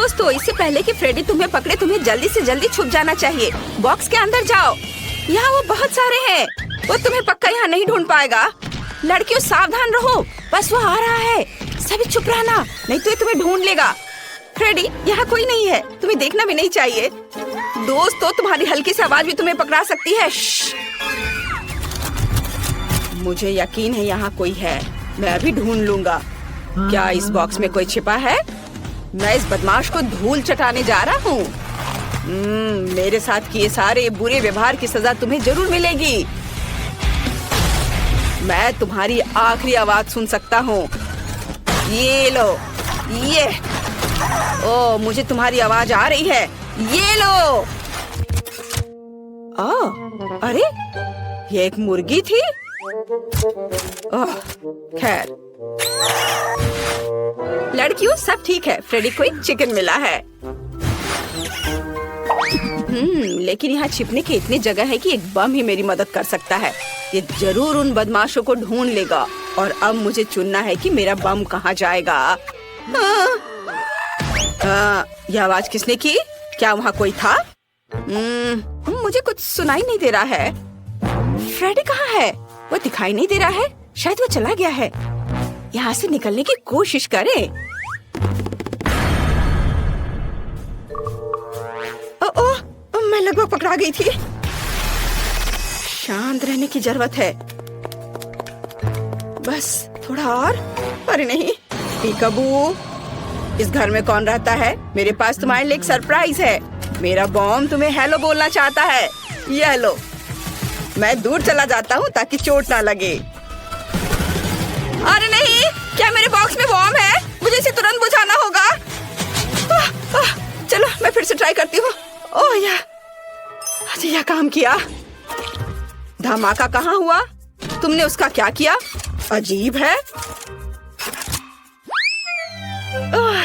दोस्तों, इससे पहले कि फ्रेडी तुम्हें पकड़े, तुम्हें जल्दी से जल्दी छुप जाना चाहिए। बॉक्स के अंदर जाओ। यहाँ वो बहुत सारे हैं। वो तुम्हें पक्का यहाँ नहीं ढूंढ पाएगा। लड़कियों सावधान रहो, बस वो आ रहा है। सभी चुप रहना, नहीं तो ये तुम्हें ढूंढ लेगा। फ्रेडी, यहाँ कोई नहीं है, तुम्हें देखना भी नहीं चाहिए। दोस्तों, तुम्हारी हल्की सी आवाज भी तुम्हें पकड़ा सकती है। मुझे यकीन है यहाँ कोई है, मैं अभी ढूंढ लूंगा। क्या इस बॉक्स में कोई छिपा है? मैं इस बदमाश को धूल चटाने जा रहा हूँ। मेरे साथ किए सारे बुरे व्यवहार की सजा तुम्हें जरूर मिलेगी। मैं तुम्हारी आखिरी आवाज सुन सकता हूँ। ये लो, ये। ओ, मुझे तुम्हारी आवाज आ रही है। ये लो। अरे, ये एक मुर्गी थी। खैर, लड़कियों सब ठीक है। फ्रेडी को एक चिकन मिला है। लेकिन यहाँ छिपने की इतनी जगह है कि एक बम ही मेरी मदद कर सकता है। ये जरूर उन बदमाशों को ढूंढ लेगा। और अब मुझे चुनना है कि मेरा बम कहाँ जाएगा। यह आवाज किसने की? क्या वहाँ कोई था? मुझे कुछ सुनाई नहीं दे रहा है। फ्रेडी कहाँ है? वो दिखाई नहीं दे रहा है। शायद वो चला गया है। यहाँ से निकलने की कोशिश करें। मैं लगभग पकड़ा गई थी। शांत रहने की जरूरत है। बस थोड़ा और। अरे नहीं, पीकाबू, इस घर में कौन रहता है? मेरे पास तुम्हारे लिए एक सरप्राइज है। मेरा बॉम्ब तुम्हें हेलो बोलना चाहता है। ये लो। मैं दूर चला जाता हूँ ताकि चोट ना लगे। अरे नहीं, क्या मेरे बॉक्स में बॉम्ब है? मुझे इसे तुरंत बुझाना होगा। चलो मैं फिर से ट्राई करती हूँ। ओह यार, यह काम किया। धमाका कहाँ हुआ? तुमने उसका क्या किया? अजीब है।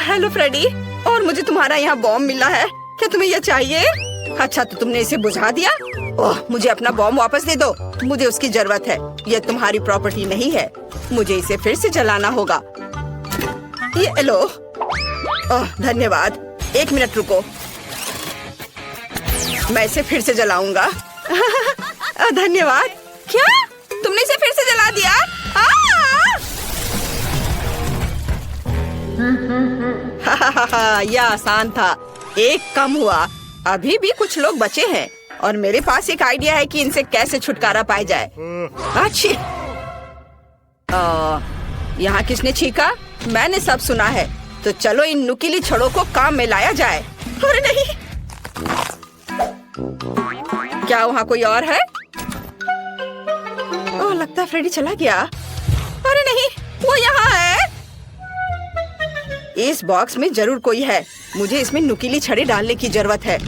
हेलो फ्रेडी, और मुझे तुम्हारा यहाँ बॉम्ब मिला है। क्या तुम्हें यह चाहिए? अच्छा, तो तुमने इसे बुझा दिया। ओह, मुझे अपना बॉम्ब वापस दे दो। मुझे उसकी जरूरत है। यह तुम्हारी प्रॉपर्टी नहीं है। मुझे इसे फिर से जलाना होगा। ये लो। ओह, धन्यवाद। एक मिनट रुको, मैं इसे फिर से जलाऊंगा। धन्यवाद। क्या तुमने इसे फिर से जला दिया? यह आसान था। एक कम हुआ। अभी भी कुछ लोग बचे हैं और मेरे पास एक आइडिया है कि इनसे कैसे छुटकारा पाया जाए। अच्छी। यहाँ किसने छींका? मैंने सब सुना है। तो चलो इन नुकीली छड़ों को काम में लाया जाए। अरे नहीं, क्या वहाँ कोई और है? ओह, लगता है फ्रेडी चला गया। अरे नहीं, वो यहाँ है। इस बॉक्स में जरूर कोई है। मुझे इसमें नुकीली छड़ें डालने की जरूरत है।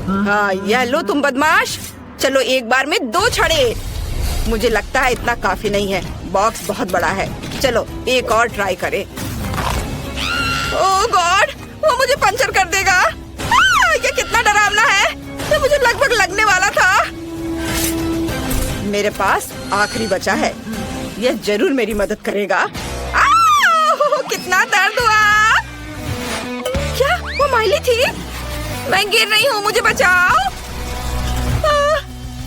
हाँ, यह लो तुम बदमाश। चलो एक बार में 2 छड़े। मुझे लगता है इतना काफी नहीं है। बॉक्स बहुत बड़ा है। चलो एक और ट्राई करें। ओह गॉड, वो मुझे पंचर कर देगा। ये कितना डरावना है। ये मुझे लगभग लगने वाला था। मेरे पास आखिरी बचा है। यह जरूर मेरी मदद करेगा। कितना दर्द हुआ। क्या वो माइली थी? मैं गिर रही हूँ, मुझे बचाओ।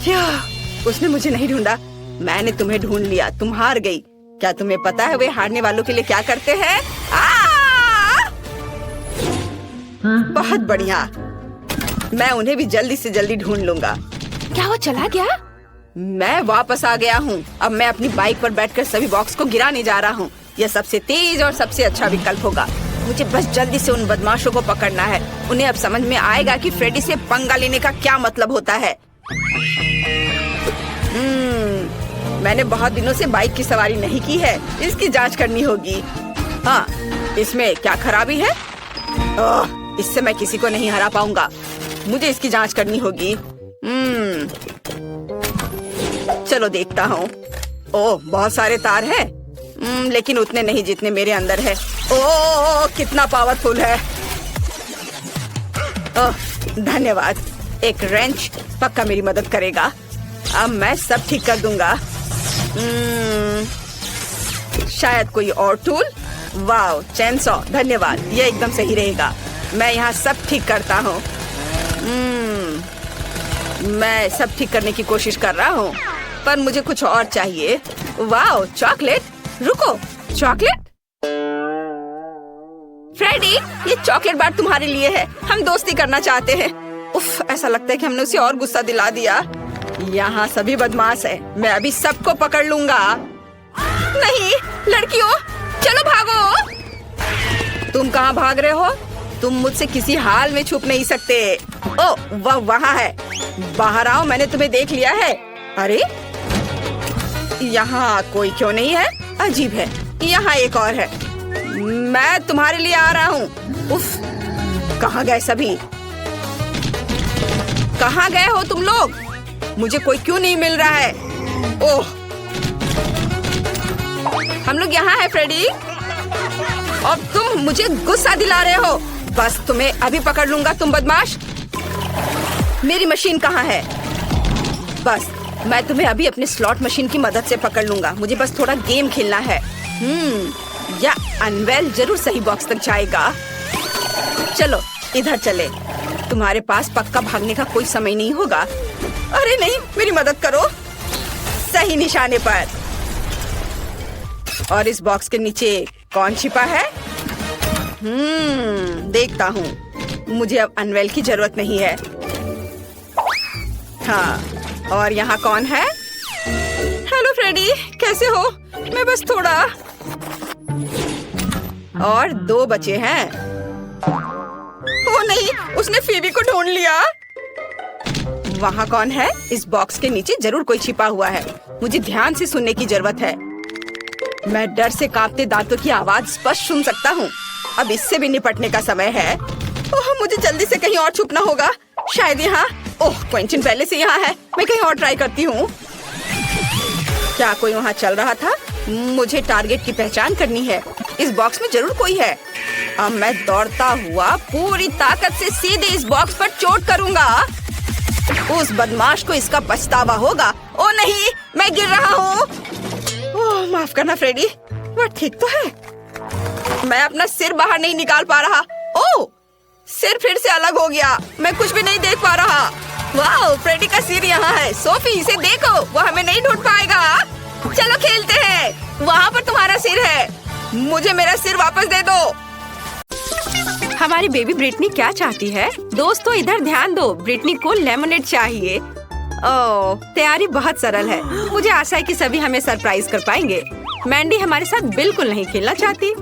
क्या उसने मुझे नहीं ढूंढा? मैंने तुम्हें ढूंढ लिया। तुम हार गई। क्या तुम्हें पता है वे हारने वालों के लिए क्या करते हैं? बहुत बढ़िया। मैं उन्हें भी जल्दी से जल्दी ढूंढ लूंगा। क्या वो चला गया? मैं वापस आ गया हूँ। अब मैं अपनी बाइक पर बैठकर सभी बॉक्स को गिराने जा रहा हूँ। यह सबसे तेज और सबसे अच्छा विकल्प होगा। मुझे बस जल्दी से उन बदमाशों को पकड़ना है। उन्हें अब समझ में आएगा कि फ्रेडी से पंगा लेने का क्या मतलब होता है। मैंने बहुत दिनों से बाइक की सवारी नहीं की है। इसकी जांच करनी होगी। हाँ, इसमें क्या खराबी है? इससे मैं किसी को नहीं हरा पाऊंगा। मुझे इसकी जांच करनी होगी। चलो देखता हूँ। ओह, बहुत सारे तार हैं। लेकिन उतने नहीं जितने मेरे अंदर है। ओह, कितना पावरफुल है। ओह, धन्यवाद। एक रेंच पक्का मेरी मदद करेगा। अब मैं सब ठीक कर दूंगा। शायद कोई और टूल। वाओ, चेनसॉ, धन्यवाद। ये एकदम सही रहेगा। मैं यहाँ सब ठीक करता हूँ। मैं सब ठीक करने की कोशिश कर रहा हूँ, पर मुझे कुछ और चाहिए। Wow, chocolate. रुको, चॉकलेट? फ्रेडी, ये चॉकलेट बार तुम्हारे लिए है। हम दोस्ती करना चाहते हैं। उफ, ऐसा लगता है कि हमने उसे और गुस्सा दिला दिया। यहाँ सभी बदमाश है। मैं अभी सबको पकड़ लूंगा। नहीं, लड़कियों, चलो भागो। तुम कहाँ भाग रहे हो? तुम मुझसे किसी हाल में छुप नहीं सकते। ओ, वह वहाँ है। बाहर आओ, मैंने तुम्हें देख लिया है। अरे, यहाँ कोई क्यों नहीं है? अजीब है। यहाँ एक और है। मैं तुम्हारे लिए आ रहा हूँ। उफ, कहाँ गए सभी? कहाँ गए हो तुम लोग? मुझे कोई क्यों नहीं मिल रहा है? ओह, हम लोग यहाँ हैं फ्रेडी, और तुम मुझे गुस्सा दिला रहे हो। बस तुम्हें अभी पकड़ लूंगा, तुम बदमाश। मेरी मशीन कहाँ है? बस मैं तुम्हें अभी अपने स्लॉट मशीन की मदद से पकड़ लूंगा। मुझे बस थोड़ा गेम खेलना है। या अनवेल जरूर सही बॉक्स तक जाएगा। चलो इधर चले। तुम्हारे पास पक्का भागने का कोई समय नहीं होगा। अरे नहीं, मेरी मदद करो। सही निशाने पर। और इस बॉक्स के नीचे कौन छिपा है? देखता हूँ। मुझे अब अनवेल की जरूरत नहीं है। हाँ, और यहाँ कौन है? हेलो फ्रेडी, कैसे हो? मैं बस थोड़ा। और 2 बचे हैं। ओ नहीं, उसने फीबी को ढूंढ लिया। वहाँ कौन है? इस बॉक्स के नीचे जरूर कोई छिपा हुआ है। मुझे ध्यान से सुनने की जरूरत है। मैं डर से कांपते दांतों की आवाज स्पष्ट सुन सकता हूँ। अब इससे भी निपटने का समय है। ओह, मुझे जल्दी से कहीं और छुपना होगा। शायद यहाँ। ओह, क्विंटन पहले से यहाँ है। मैं कहीं और ट्राई करती हूँ। क्या कोई वहाँ चल रहा था? मुझे टारगेट की पहचान करनी है। इस बॉक्स में जरूर कोई है। अब मैं दौड़ता हुआ पूरी ताकत से सीधे इस बॉक्स पर चोट करूँगा। उस बदमाश को इसका पछतावा होगा। ओ नहीं, मैं गिर रहा हूँ। ओह, माफ करना फ्रेडी, वह ठीक तो है। मैं अपना सिर बाहर नहीं निकाल पा रहा। ओह, सिर फिर से अलग हो गया। मैं कुछ भी नहीं देख पा रहा। वाह, फ्रेडी का सिर यहाँ है। सोफी, इसे देखो, वो हमें नहीं ढूंढ पाएगा। चलो खेलते हैं। वहाँ पर तुम्हारा सिर है। मुझे मेरा सिर वापस दे दो। हमारी बेबी ब्रिटनी क्या चाहती है? दोस्तों इधर ध्यान दो। ब्रिटनी को लेमनेड चाहिए। ओह, तैयारी बहुत सरल है। मुझे आशा है कि सभी हमें सरप्राइज कर पाएंगे। मैंडी हमारे साथ बिल्कुल नहीं खेलना चाहती।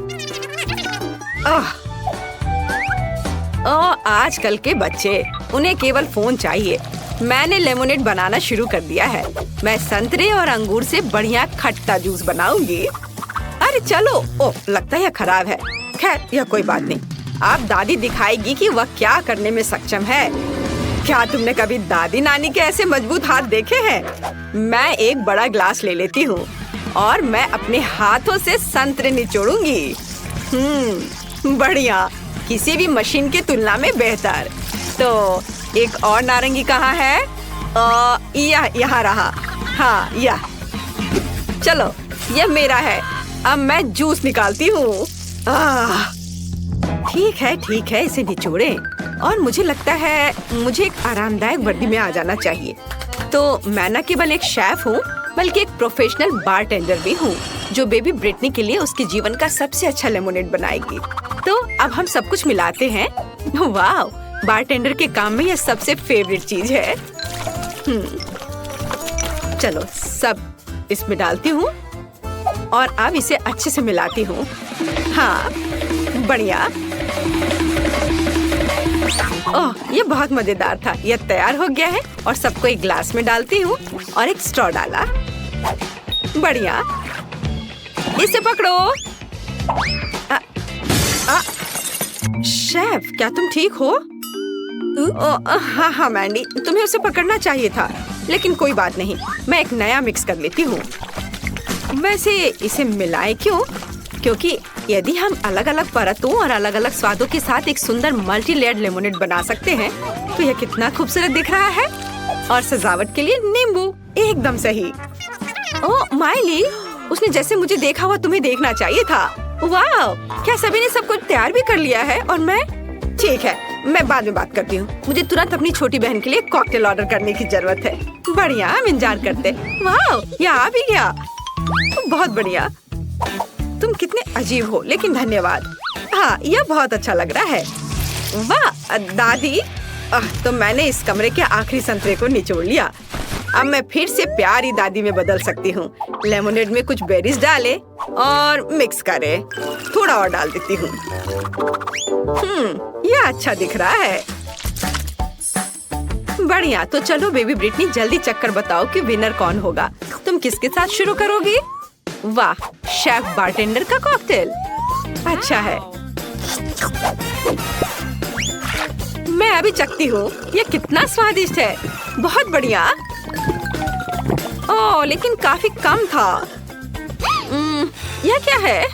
आजकल के बच्चे, उन्हें केवल फोन चाहिए। मैंने लेमोनेड बनाना शुरू कर दिया है। मैं संतरे और अंगूर से बढ़िया खट्टा जूस बनाऊंगी। अरे चलो। ओह, लगता है यह खराब है। खैर, यह कोई बात नहीं। अब दादी दिखाएगी कि वह क्या करने में सक्षम है। क्या तुमने कभी दादी नानी के ऐसे मजबूत हाथ देखे हैं? मैं एक बड़ा ग्लास ले लेती हूँ और मैं अपने हाथों से संतरे निचोड़ूंगी। बढ़िया, किसी भी मशीन की तुलना में बेहतर। तो एक और नारंगी कहाँ है? यहाँ रहा। हाँ, यह। चलो, यह मेरा है। अब मैं जूस निकालती हूँ। ठीक है, इसे निचोड़े। और मुझे लगता है मुझे एक आरामदायक वर्दी में आ जाना चाहिए। तो मैं न केवल एक शेफ हूँ, बल्कि एक प्रोफेशनल बारटेंडर भी हूँ, जो बेबी ब्रिटनी के लिए उसके जीवन का सबसे अच्छा लेमोनेड बनाएगी। तो अब हम सब कुछ मिलाते हैं। वाह, बारटेंडर के काम में यह सबसे फेवरेट चीज है। चलो, सब इसमें डालती हूँ और अब इसे अच्छे से मिलाती हूँ। हाँ, बढ़िया। ओह, ये बहुत मजेदार था। यह तैयार हो गया है और सबको एक ग्लास में डालती हूँ और एक स्ट्रॉ डाला। बढ़िया, इसे पकड़ो। शेफ, क्या तुम ठीक हो? हाँ मैंडी, तुम्हें उसे पकड़ना चाहिए था, लेकिन कोई बात नहीं। मैं एक नया मिक्स कर लेती हूँ। वैसे इसे मिलाएं क्यों? क्योंकि यदि हम अलग अलग परतों और अलग अलग स्वादों के साथ एक सुंदर मल्टी लेयर्ड लेमोनेड बना सकते हैं, तो यह कितना खूबसूरत दिख रहा है। और सजावट के लिए नींबू, एकदम सही। ओह माइली, उसने जैसे मुझे देखा हुआ तुम्हें देखना चाहिए था। वाह, क्या सभी ने सब कुछ तैयार भी कर लिया है? और मैं? ठीक है, मैं बाद में बात करती हूँ। मुझे तुरंत अपनी छोटी बहन के लिए कॉकटेल ऑर्डर करने की जरूरत है। बढ़िया, हम इंतजार करते। वाह, ये आ भी गया। बहुत बढ़िया। तुम कितने अजीब हो, लेकिन धन्यवाद। हाँ, यह बहुत अच्छा लग रहा है। वाह दादी, तो मैंने इस कमरे के आखिरी संतरे को निचोड़ लिया। अब मैं फिर से प्यारी दादी में बदल सकती हूँ। लेमोनेड में कुछ बेरीज डाले और मिक्स करे। थोड़ा और डाल देती हूँ। यह अच्छा दिख रहा है। बढ़िया, तो चलो बेबी ब्रिटनी, जल्दी चक्कर बताओ कि विनर कौन होगा। तुम किसके साथ शुरू करोगी? वाह, शेफ बारटेंडर का कॉकटेल। अच्छा है, मैं अभी चखती हूँ। यह कितना स्वादिष्ट है। बहुत बढ़िया। ओह, लेकिन काफी कम था। यह क्या है?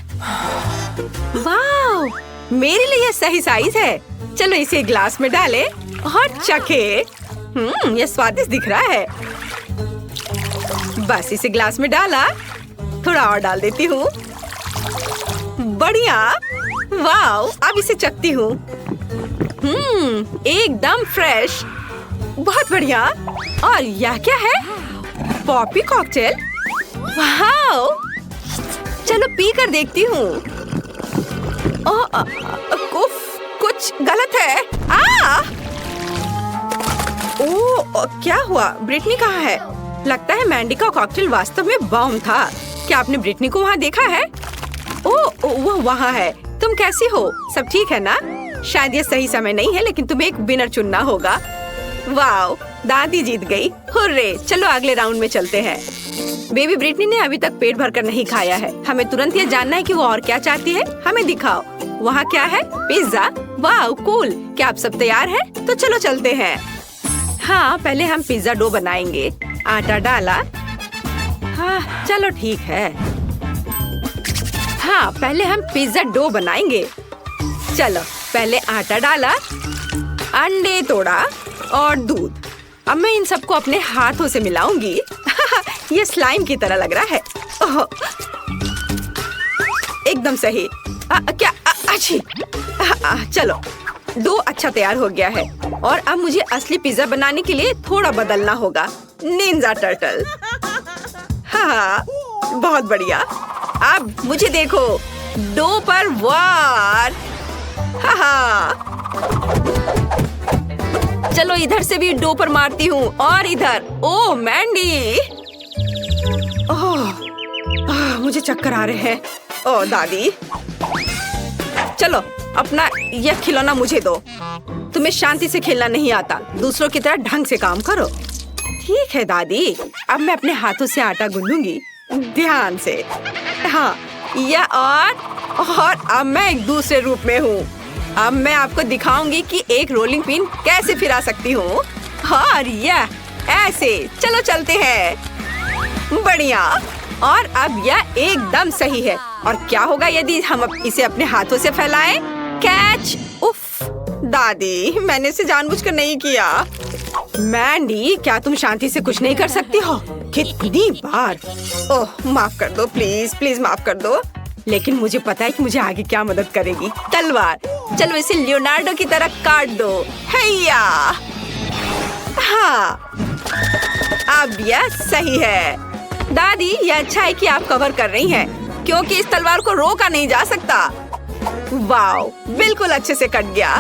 वाह, मेरे लिए यह सही साइज है। चलो इसे ग्लास में डालें और चखे। यह स्वादिष्ट दिख रहा है। बस इसे ग्लास में डाला। थोड़ा और डाल देती हूँ। बढ़िया। वाह, अब इसे चखती हूँ। एकदम फ्रेश। बहुत बढ़िया। और यह क्या है? Poppy cocktail. वाह, चलो पी कर देखती हूँ। कुछ गलत है। क्या हुआ? ब्रिटनी कहाँ है? लगता है मैंडी का कॉकटेल वास्तव में बॉम्ब था। क्या आपने ब्रिटनी को वहाँ देखा है? वो वहाँ है। तुम कैसी हो? सब ठीक है ना? शायद ये सही समय नहीं है, लेकिन तुम्हें एक विनर चुनना होगा। वाओ, दादी जीत गई। हुर्रे, चलो अगले राउंड में चलते हैं। बेबी ब्रिटनी ने अभी तक पेट भरकर नहीं खाया है। हमें तुरंत ये जानना है कि वो और क्या चाहती है। हमें दिखाओ। वहाँ क्या है? पिज्जा। Wow, cool. क्या आप सब तैयार हैं? तो चलो चलते हैं। हाँ, पहले हम पिज्जा डो बनाएंगे। आटा डाला। हाँ, चलो ठीक है। हाँ, पहले हम पिज्जा डो बनाएंगे। चलो, पहले आटा डाला, अंडे तोड़ा और दूध। अब मैं इन सबको अपने हाथों से मिलाऊंगी। ये स्लाइम की तरह लग रहा है। एकदम सही। क्या? अच्छी। चलो, डो अच्छा तैयार हो गया है। और अब मुझे असली पिज्जा बनाने के लिए थोड़ा बदलना होगा। Ninja turtle. हाँ, बहुत बढ़िया। अब मुझे देखो, डो पर वार। हाँ, चलो इधर से भी डो पर मारती हूँ और इधर। ओह मैंडी, मुझे चक्कर आ रहे हैं। ओह दादी, चलो अपना यह खिलौना मुझे दो। तुम्हें शांति से खेलना नहीं आता। दूसरों की तरह ढंग से काम करो। ठीक है दादी, अब मैं अपने हाथों से आटा गूंदूंगी, ध्यान से। हाँ, यह और अब मैं एक दूसरे रूप में हूँ। अब मैं आपको दिखाऊंगी कि एक रोलिंग पिन कैसे फिरा सकती हूँ। और यह ऐसे। चलो चलते हैं। बढ़िया। और अब यह एकदम सही है। और क्या होगा यदि हम इसे अपने हाथों से फैलाएं? कैच। उफ दादी, मैंने इसे जानबूझकर नहीं किया। मैंडी, क्या तुम शांति से कुछ नहीं कर सकती हो? कितनी बार। ओह, माफ कर दो, प्लीज प्लीज माफ कर दो। लेकिन मुझे पता है कि मुझे आगे क्या मदद करेगी। तलवार। चलो इसे लियोनार्डो की तरह काट दो। हैया। हाँ, अब यह सही है। दादी, यह अच्छा है कि आप कवर कर रही हैं, क्योंकि इस तलवार को रोका नहीं जा सकता। वाओ, बिल्कुल अच्छे से कट गया।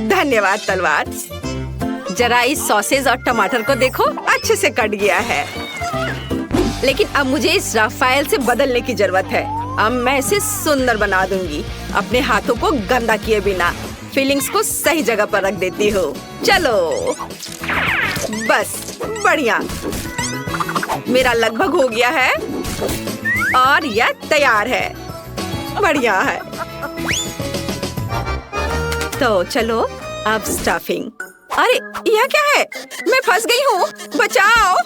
धन्यवाद तलवार। जरा इस सॉसेज और टमाटर को देखो, अच्छे से कट गया है। लेकिन अब मुझे इस राफेल से बदलने की जरूरत है। अब मैं इसे सुंदर बना दूंगी, अपने हाथों को गंदा किए बिना। फीलिंग्स को सही जगह पर रख देती हूँ। चलो, बस बढ़िया। मेरा लगभग हो गया है और यह तैयार है। बढ़िया है। तो चलो अब स्टफिंग। अरे यह क्या है? मैं फंस गई हूँ, बचाओ।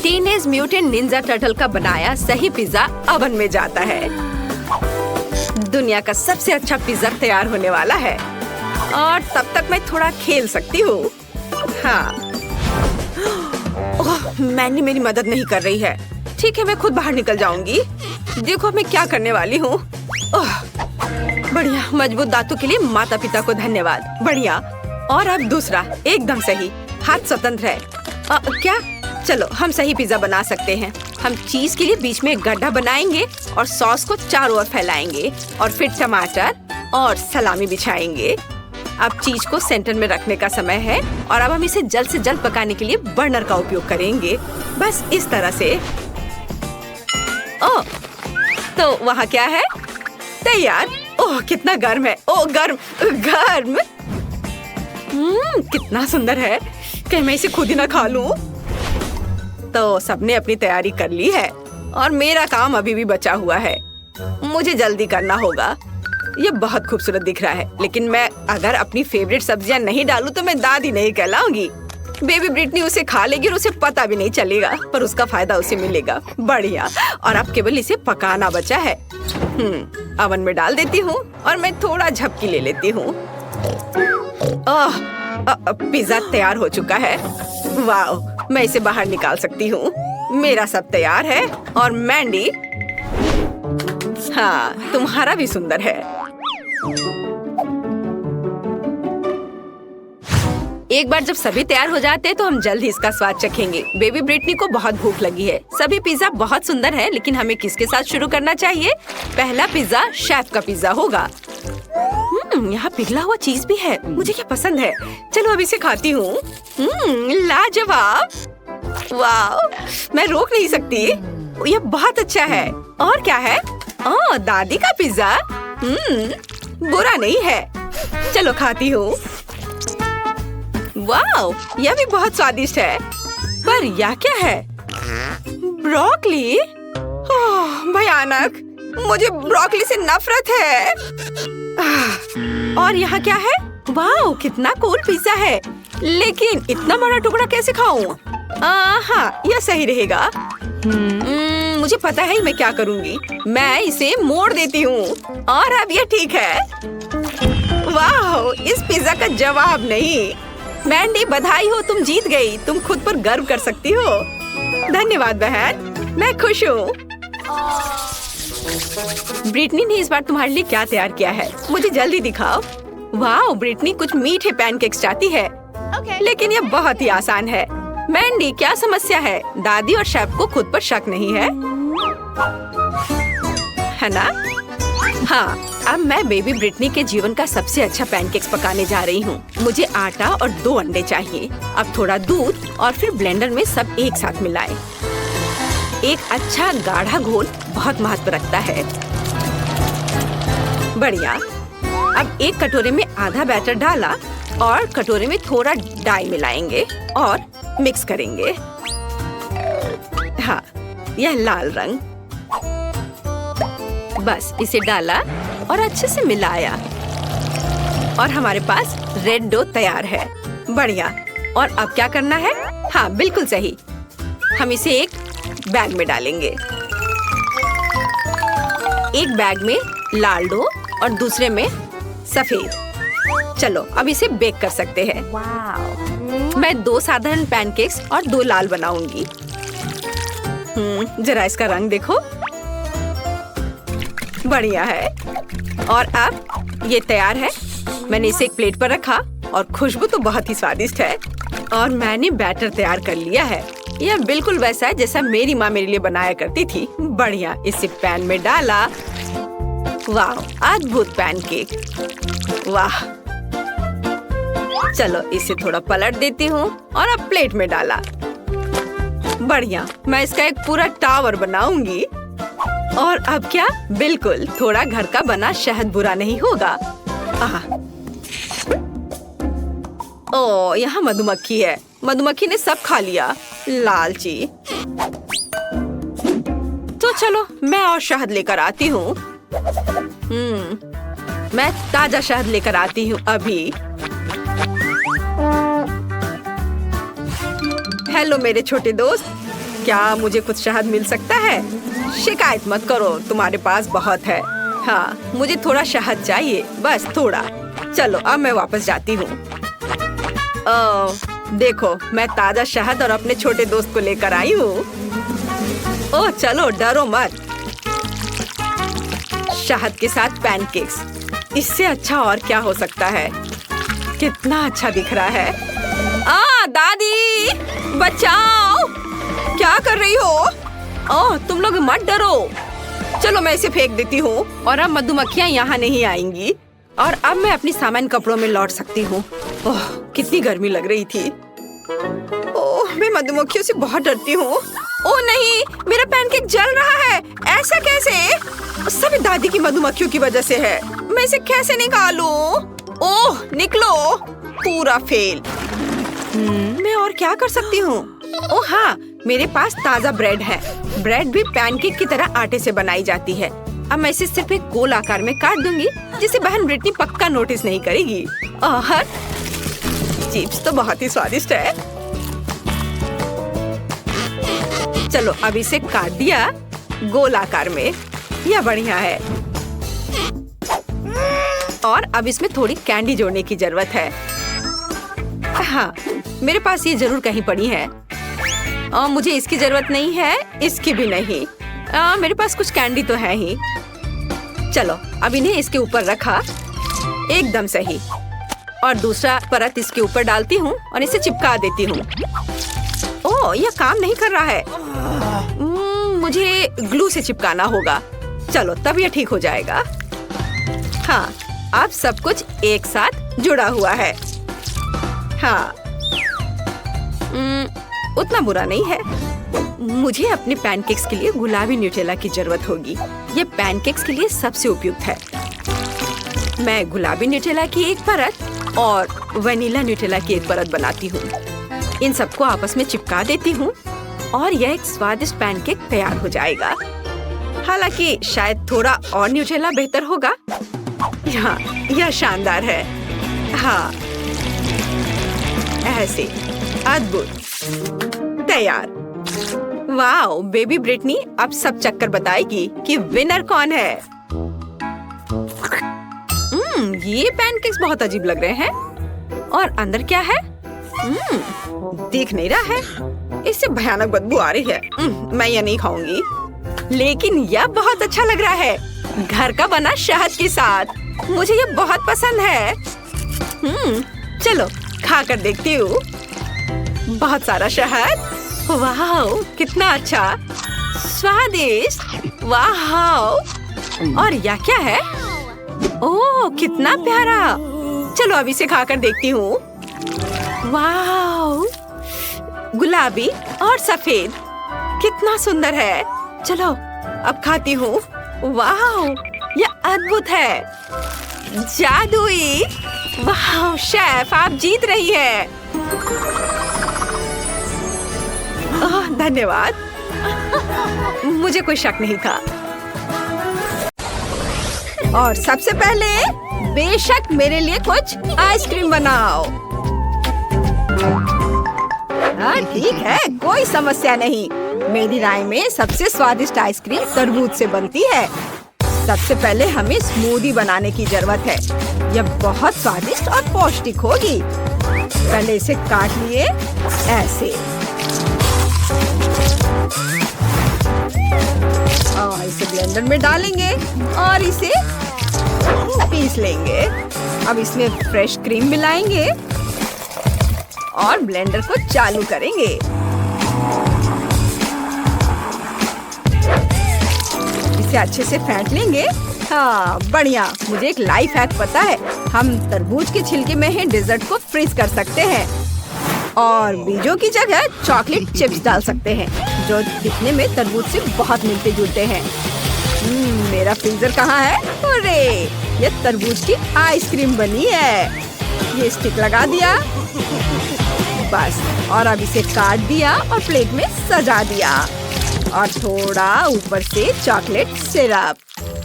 टीनेज म्यूटेंट निंजा टर्टल का बनाया सही पिज्जा ओवन में जाता है। दुनिया का सबसे अच्छा पिज्जा तैयार होने वाला है। और तब तक मैं थोड़ा खेल सकती हूँ। हाँ, मैंने मेरी मदद नहीं कर रही है। ठीक है, मैं खुद बाहर निकल जाऊंगी। देखो मैं क्या करने वाली हूँ। बढ़िया, मजबूत दांतों के लिए माता पिता को धन्यवाद। बढ़िया। और अब दूसरा, एकदम सही, हाथ स्वतंत्र है। क्या? चलो हम सही पिज्जा बना सकते हैं। हम चीज के लिए बीच में एक गड्ढा बनाएंगे और सॉस को चारों ओर फैलाएंगे और फिर टमाटर और सलामी बिछाएंगे। अब चीज को सेंटर में रखने का समय है और अब हम इसे जल्द से जल्द पकाने के लिए बर्नर का उपयोग करेंगे। बस इस तरह से। ओह, तो वहाँ क्या है? तैयार। ओह, कितना गर्म है। ओह, गर्म गर्म। कितना सुंदर है। कहीं मैं इसे खुद ही ना खा लूं? तो सबने अपनी तैयारी कर ली है और मेरा काम अभी भी बचा हुआ है। मुझे जल्दी करना होगा। ये बहुत खूबसूरत दिख रहा है, लेकिन मैं अगर अपनी फेवरेट सब्जियां नहीं डालूं तो मैं दादी नहीं कहलाऊंगी। बेबी ब्रिटनी उसे खा लेगी और उसे पता भी नहीं चलेगा, पर उसका फायदा उसे मिलेगा। बढ़िया। और अब केवल इसे पकाना बचा है। अवन में डाल देती हूँ और मैं थोड़ा झपकी ले लेती हूँ। पिज्जा तैयार हो चुका है। वाह, मैं इसे बाहर निकाल सकती हूँ। मेरा सब तैयार है और मैंडी, हाँ, तुम्हारा भी सुंदर है। एक बार जब सभी तैयार हो जाते हैं तो हम जल्द ही इसका स्वाद चखेंगे। बेबी ब्रिटनी को बहुत भूख लगी है। सभी पिज्जा बहुत सुंदर है, लेकिन हमें किसके साथ शुरू करना चाहिए? पहला पिज्जा शेफ का पिज्जा होगा। यहाँ पिघला हुआ चीज भी है, मुझे क्या पसंद है। चलो अब इसे खाती हूँ। लाजवाब। वाह, मैं रोक नहीं सकती। यह बहुत अच्छा है। और क्या है? ओह, दादी का पिज्जा। बुरा नहीं है। चलो खाती हूँ। वाह, यह भी बहुत स्वादिष्ट है। पर यह क्या है? ब्रोकली? ओह, भयानक। मुझे ब्रोकली से नफरत है। और यहाँ क्या है? वाह, कितना कूल पिज्जा है, लेकिन इतना बड़ा टुकड़ा कैसे खाऊं? हाँ, यह सही रहेगा। मुझे पता है मैं क्या करूँगी। मैं इसे मोड़ देती हूँ और अब यह ठीक है। वाह, इस पिज्जा का जवाब नहीं। मैंडी, बधाई हो, तुम जीत गई। तुम खुद पर गर्व कर सकती हो। धन्यवाद बहन, मैं खुश हूँ। ब्रिटनी ने इस बार तुम्हारे लिए क्या तैयार किया है? मुझे जल्दी दिखाओ। वाह, ब्रिटनी कुछ मीठे पैनकेक्स चाहती है। लेकिन यह बहुत ही आसान है। मैंडी, क्या समस्या है? दादी और शेफ को खुद पर शक नहीं है ना? हाँ, अब मैं बेबी ब्रिटनी के जीवन का सबसे अच्छा पैनकेक्स पकाने जा रही हूँ। मुझे आटा और 2 अंडे चाहिए। अब थोड़ा दूध और फिर ब्लेंडर में सब एक साथ मिलाएं। एक अच्छा गाढ़ा घोल बहुत महत्व रखता है। बढ़िया। अब एक कटोरे में आधा बैटर डाला और कटोरे में थोड़ा डाई मिलाएंगे और मिक्स करेंगे। हाँ, यह लाल रंग। बस इसे डाला और अच्छे से मिलाया और हमारे पास रेड डो तैयार है। बढ़िया। और अब क्या करना है? हाँ, बिल्कुल सही। हम इसे एक बैग में डालेंगे। एक बैग में लाल डो और दूसरे में सफेद। चलो अब इसे बेक कर सकते हैं। मैं 2 साधारण पैनकेक्स और 2 लाल बनाऊंगी। जरा इसका रंग देखो। बढ़िया है। और अब ये तैयार है। मैंने इसे एक प्लेट पर रखा और खुशबू तो बहुत ही स्वादिष्ट है। और मैंने बैटर तैयार कर लिया है। यह बिल्कुल वैसा है जैसा मेरी माँ मेरे लिए बनाया करती थी। बढ़िया। इसे पैन में डाला। वाह, अद्भुत पैनकेक। वाह। चलो इसे थोड़ा पलट देती हूँ और अब प्लेट में डाला। बढ़िया। मैं इसका एक पूरा टावर बनाऊंगी। और अब क्या? बिल्कुल, थोड़ा घर का बना शहद बुरा नहीं होगा। ओह, यहाँ मधुमक्खी है। मधुमक्खी ने सब खा लिया। लालची। तो चलो मैं और शहद लेकर आती हूँ। मैं ताजा शहद लेकर आती हूँ अभी। हेलो मेरे छोटे दोस्त, क्या मुझे कुछ शहद मिल सकता है? शिकायत मत करो, तुम्हारे पास बहुत है। हाँ, मुझे थोड़ा शहद चाहिए, बस थोड़ा। चलो अब मैं वापस जाती हूँ। देखो, मैं ताजा शहद और अपने छोटे दोस्त को लेकर आई हूँ। ओह चलो, डरो मत। शहद के साथ पैनकेक्स, इससे अच्छा और क्या हो सकता है? कितना अच्छा दिख रहा है। दादी बचाओ! क्या कर रही हो? तुम लोग मत डरो। चलो मैं इसे फेंक देती हूँ और अब मधुमक्खियाँ यहाँ नहीं आएंगी और अब मैं अपनी सामान्य कपड़ों में लौट सकती हूँ। ओह, कितनी गर्मी लग रही थी। ओह, मैं मधुमक्खियों से बहुत डरती हूँ। ओह नहीं, मेरा पैनकेक जल रहा है। ऐसा कैसे? सभी दादी की मधुमक्खियों की वजह से है। मैं इसे कैसे निकालूं? ओह, निकलो। पूरा फेल। मैं और क्या कर सकती हूँ? ओह हाँ, मेरे पास ताजा ब्रेड है। ब्रेड भी पैनकेक की तरह आटे से बनाई जाती है। अब मैं इसे सिर्फ एक गोल आकार में काट दूंगी, जिसे बहन ब्रिटनी पक्का नोटिस नहीं करेगी। और चिप्स तो बहुत ही स्वादिष्ट है। चलो अब इसे काट दिया गोल आकार में। यह बढ़िया है। और अब इसमें थोड़ी कैंडी जोड़ने की जरूरत है। हाँ, मेरे पास ये जरूर कहीं पड़ी है। मुझे इसकी जरूरत नहीं है, इसकी भी नहीं। मेरे पास कुछ कैंडी तो है ही। चलो अब इन्हें इसके ऊपर रखा, एकदम सही। और दूसरा परत इसके ऊपर डालती हूँ और इसे चिपका देती हूँ। ओह, यह काम नहीं कर रहा है। मुझे ग्लू से चिपकाना होगा। चलो तब यह ठीक हो जाएगा। हाँ, अब सब कुछ एक साथ जुड़ा हुआ है। हाँ, उतना बुरा नहीं है। मुझे अपने पैनकेक्स के लिए गुलाबी न्यूटेला की जरूरत होगी। ये पैनकेक्स के लिए सबसे उपयुक्त है। मैं गुलाबी न्यूटेला की एक परत और वनीला न्यूटेला की एक परत बनाती हूँ। इन सबको आपस में चिपका देती हूँ और यह एक स्वादिष्ट पैनकेक तैयार हो जाएगा। हालांकि शायद थोड़ा और न्यूटेला बेहतर होगा। हाँ, यह शानदार है। हाँ, ऐसे अद्भुत, तैयार। वाओ, बेबी ब्रिटनी अब सब चक्कर बताएगी कि विनर कौन है। ये पैनकेक्स बहुत अजीब लग रहे हैं। और अंदर क्या है? दिख नहीं रहा है। इससे भयानक बदबू आ रही है। मैं ये नहीं खाऊंगी। लेकिन यह बहुत अच्छा लग रहा है, घर का बना शहद के साथ। मुझे ये बहुत पसंद है। चलो खा कर देखती हूँ। बहुत सारा शहद। वाह, कितना अच्छा, स्वादिष्ट। वाह, और यह क्या है? ओह, कितना प्यारा। चलो अब इसे खाकर देखती हूँ। वाह, गुलाबी और सफेद, कितना सुंदर है। चलो अब खाती हूँ। वाह, यह अद्भुत है, जादुई। वाह शेफ, आप जीत रही है। धन्यवाद। मुझे कोई शक नहीं था। और सबसे पहले बेशक मेरे लिए कुछ आइसक्रीम बनाओ। हाँ ठीक है, कोई समस्या नहीं। मेरी राय में सबसे स्वादिष्ट आइसक्रीम तरबूज से बनती है। सबसे पहले हमें स्मूदी बनाने की जरूरत है। यह बहुत स्वादिष्ट और पौष्टिक होगी। पहले इसे काट लिए ऐसे। और इसे ब्लेंडर में डालेंगे और इसे पीस लेंगे। अब इसमें फ्रेश क्रीम मिलाएंगे और ब्लेंडर को चालू करेंगे। इसे अच्छे से फेंट लेंगे। हाँ बढ़िया। मुझे एक लाइफ हैक पता है। हम तरबूज के छिलके में ही डेजर्ट को फ्रीज कर सकते हैं और बीजों की जगह चॉकलेट चिप्स डाल सकते हैं, जो दिखने में तरबूज से बहुत मिलते जुलते हैं। मेरा फ्रीजर कहाँ है? अरे ये तरबूज की आइसक्रीम बनी है। ये स्टिक लगा दिया बस, और अब इसे काट दिया और प्लेट में सजा दिया और थोड़ा ऊपर से चॉकलेट सिरप।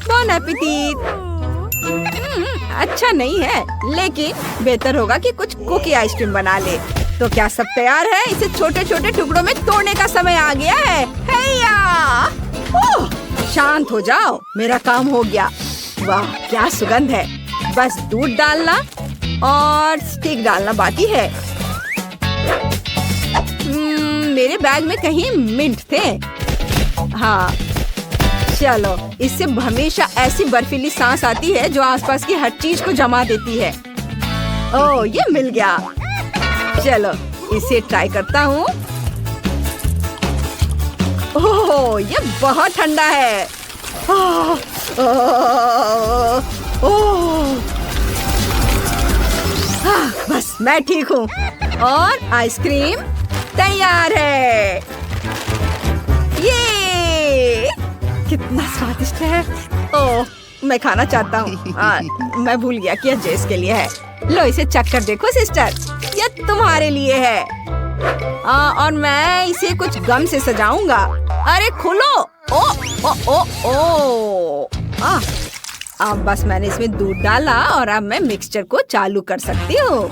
बॉन एपेटिट। अच्छा नहीं है, लेकिन बेहतर होगा कि कुछ कुकी आइसक्रीम बना ले। तो क्या सब तैयार है? इसे छोटे छोटे टुकड़ों में तोड़ने का समय आ गया है। शांत हो जाओ, मेरा काम हो गया। वाह क्या सुगंध है। बस दूध डालना और स्टिक डालना बाकी है। मेरे बैग में कहीं मिंट थे। हाँ चलो, इससे हमेशा ऐसी बर्फीली सांस आती है जो आसपास की हर चीज को जमा देती है। ओह, ये मिल गया। चलो, इसे ट्राई करता हूँ। ओह, ये बहुत ठंडा है। ओह, ओह, ओह। बस मैं ठीक हूँ और आइसक्रीम तैयार है। ये कितना स्वादिष्ट है। ओह, मैं खाना चाहता हूँ। मैं भूल गया कि यह जेस के लिए है। लो, इसे चख कर देखो सिस्टर, यह तुम्हारे लिए है। और मैं इसे कुछ गम से सजाऊंगा। अरे खोलो। ओ ओ ओ ओ। अब बस मैंने इसमें दूध डाला और अब मैं मिक्सचर को चालू कर सकती हूँ।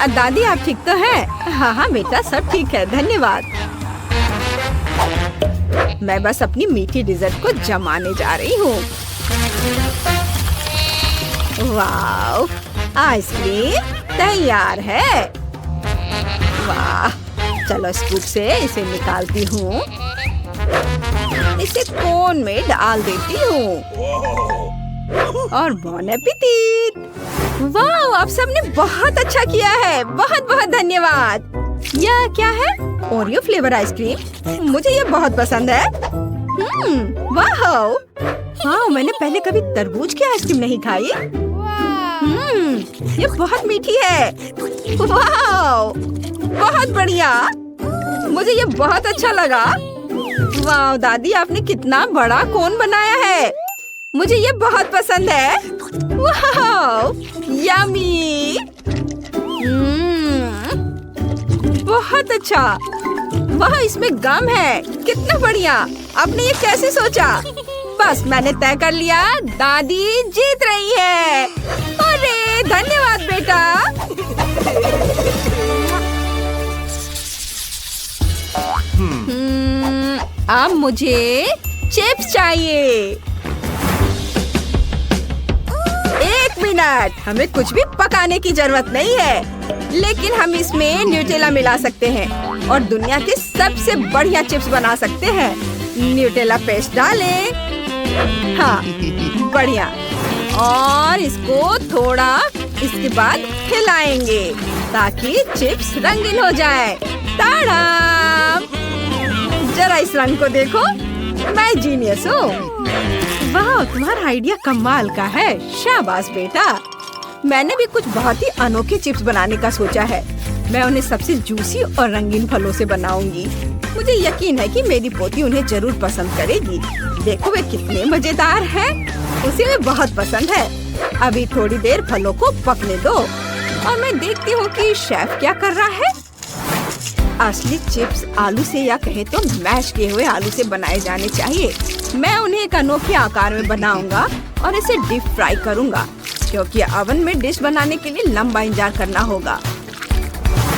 दादी, आप ठीक तो हैं? हाँ हाँ बेटा, सब ठीक है, धन्यवाद। मैं बस अपनी मीठी डिजर्ट को जमाने जा रही हूँ। वाह, आइसक्रीम तैयार है। वाह, चलो स्कूप से इसे निकालती हूँ। इसे कोन में डाल देती हूँ और बॉन एपेटिट। वाह, आप सबने बहुत अच्छा किया है, बहुत बहुत धन्यवाद। यह क्या है? ओरियो फ्लेवर आइसक्रीम, मुझे ये बहुत पसंद है। वाह, वाह, मैंने पहले कभी तरबूज की आइसक्रीम नहीं खाई। ये बहुत मीठी है। वाह, बहुत बढ़िया, मुझे ये बहुत अच्छा लगा। वाह दादी, आपने कितना बड़ा कोन बनाया है, मुझे ये बहुत पसंद है। वाह, यम्मी। बहुत अच्छा। वाह, इसमें गम है, कितना बढ़िया। आपने ये कैसे सोचा? बस मैंने तय कर लिया, दादी जीत रही है। अरे धन्यवाद बेटा। अब मुझे चिप्स चाहिए। 1 मिनट, हमें कुछ भी पकाने की जरूरत नहीं है, लेकिन हम इसमें न्यूटेला मिला सकते हैं और दुनिया के सबसे बढ़िया चिप्स बना सकते हैं। न्यूटेला पेस्ट डालें। हाँ, बढ़िया। और इसको थोड़ा इसके बाद हिलाएंगे ताकि चिप्स रंगीन हो जाए। ताड़ा! जरा इस रंग को देखो, मैं जीनियस हूँ। वाह, तुम्हारा आइडिया कमाल का है, शाबाश बेटा। मैंने भी कुछ बहुत ही अनोखे चिप्स बनाने का सोचा है। मैं उन्हें सबसे जूसी और रंगीन फलों से बनाऊंगी। मुझे यकीन है कि मेरी पोती उन्हें जरूर पसंद करेगी। देखो वे कितने मजेदार हैं, उसे वे बहुत पसंद है। अभी थोड़ी देर फलों को पकने दो और मैं देखती हूँ कि शेफ क्या कर रहा है। असली चिप्स आलू से या कहे तो मैश किए हुए आलू से बनाए जाने चाहिए। मैं उन्हें एक अनोखे आकार में बनाऊंगा और इसे डीप फ्राई करूंगा, क्योंकि ओवन में डिश बनाने के लिए लंबा इंतजार करना होगा।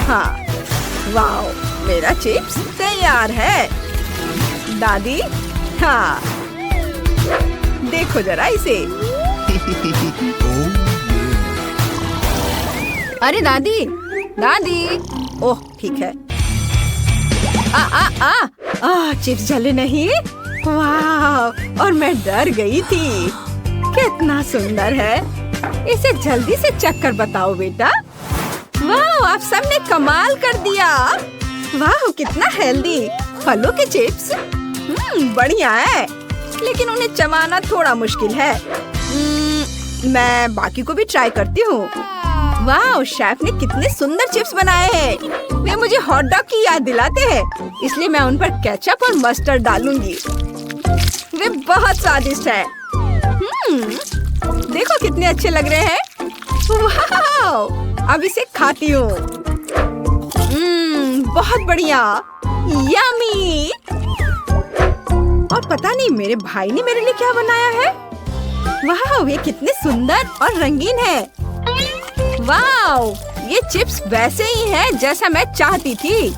हाँ, वाह, मेरा चिप्स तैयार है। दादी, हाँ, देखो जरा इसे। अरे दादी, दादी, ओह ठीक है। चिप्स जले नहीं। वाह, और मैं डर गई थी। कितना सुंदर है, इसे जल्दी से चख कर बताओ बेटा। वाह, आप सबने कमाल कर दिया। वाह, कितना हेल्दी फलों के चिप्स। बढ़िया है, लेकिन उन्हें चबाना थोड़ा मुश्किल है। मैं बाकी को भी ट्राई करती हूँ। वाह, शेफ ने कितने सुंदर चिप्स बनाए हैं। वे मुझे हॉट डॉग की याद दिलाते हैं, इसलिए मैं उन पर केचप और मस्टर्ड डालूंगी। वे बहुत स्वादिष्ट है। देखो कितने अच्छे लग रहे हैं। वाह, अब इसे खाती हूँ। बहुत बढ़िया, यम्मी। और पता नहीं मेरे भाई ने मेरे लिए क्या बनाया है। वाह, ये कितने सुंदर और रंगीन है। वाह, ये चिप्स वैसे ही हैं जैसा मैं चाहती थी।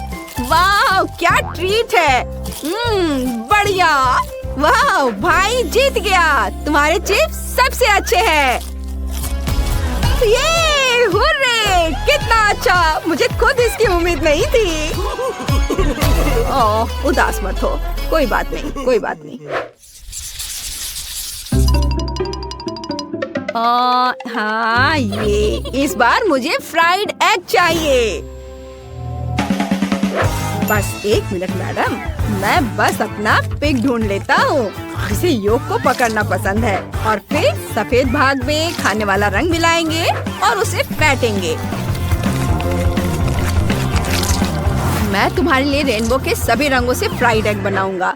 वाह, क्या ट्रीट है। बढ़िया। वाह, भाई जीत गया, तुम्हारे चिप्स सबसे अच्छे हैं। ये हुर्रे, कितना अच्छा, मुझे खुद इसकी उम्मीद नहीं थी। ओह, उदास मत हो, कोई बात नहीं, कोई बात नहीं। हाँ, ये इस बार मुझे फ्राइड एग चाहिए। बस 1 मिनट मैडम, मैं बस अपना पिग ढूंढ लेता हूँ जिसे योग को पकड़ना पसंद है, और फिर सफेद भाग में खाने वाला रंग मिलाएंगे और उसे फेंटेंगे। मैं तुम्हारे लिए रेनबो के सभी रंगों से फ्राइड एग बनाऊंगा।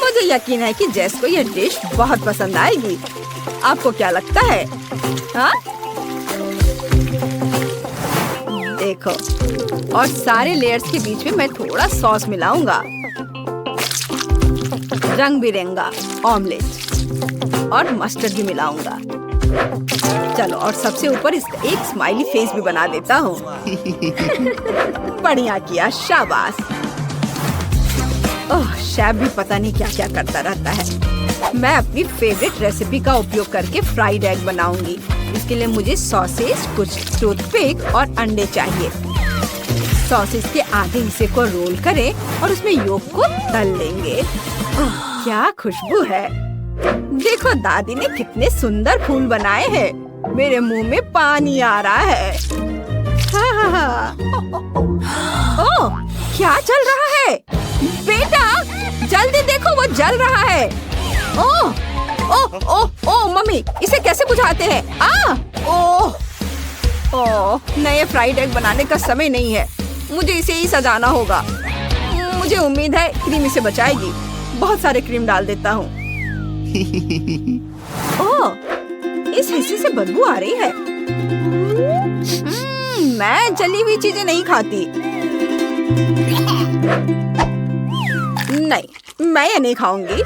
मुझे यकीन है कि जेस को यह डिश बहुत पसंद आएगी। आपको क्या लगता है? हाँ? देखो, और सारे लेयर्स के बीच में मैं थोड़ा सॉस मिलाऊंगा। रंग बिरंगा ऑमलेट और मस्टर्ड भी मिलाऊंगा। चलो, और सबसे ऊपर इसका एक स्माइली फेस भी बना देता हूँ। बढ़िया किया, शाबाश। ओह, शेफ भी पता नहीं क्या क्या करता रहता है। मैं अपनी फेवरेट रेसिपी का उपयोग करके फ्राइड एग बनाऊंगी। इसके लिए मुझे सॉसेज, कुछ टूथपिक और अंडे चाहिए। सॉसेज के आधे हिस्से को रोल करें और उसमें योग को तल लेंगे। ओह, क्या खुशबू है। देखो दादी ने कितने सुंदर फूल बनाए हैं। मेरे मुंह में पानी आ रहा है। ओह, क्या चल रहा है? बेटा, जल्दी देखो, वो जल रहा है। ओह ओह ओह ओह मम्मी, इसे कैसे बुझाते हैं? ओह ओह, नए फ्राइड एग बनाने का समय नहीं है। मुझे इसे ही सजाना होगा। मुझे उम्मीद है क्रीम इसे बचाएगी। बहुत सारे क्रीम डाल देता हूँ। ओह, इस हिस्से से बदबू आ रही है। मैं जली हुई चीजें नहीं खाती। नहीं, मैं ये नहीं खाऊंगी।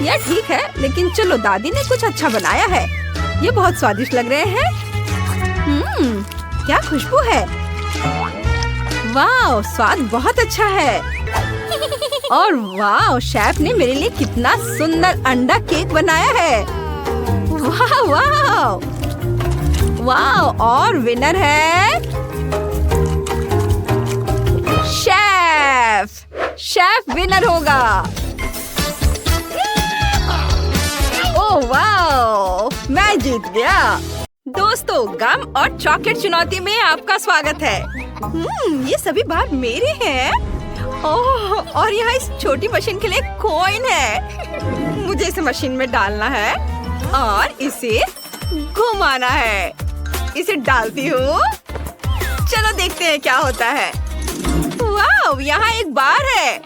यह ठीक है, लेकिन चलो, दादी ने कुछ अच्छा बनाया है। ये बहुत स्वादिष्ट लग रहे हैं। क्या खुशबू है। वाह, स्वाद बहुत अच्छा है। और वाह, शेफ ने मेरे लिए कितना सुंदर अंडा केक बनाया है। वाह वाह वाह, और विनर है शेफ। शेफ विनर होगा। ओह वाह, मैं जीत गया। दोस्तों, गम और चॉकलेट चुनौती में आपका स्वागत है। ये सभी भाग मेरे हैं। ओह, और यहाँ इस छोटी मशीन के लिए कॉइन है। मुझे इसे मशीन में डालना है और इसे घुमाना है। इसे डालती हूँ। चलो देखते हैं क्या होता है। वाह, यहाँ एक बार है।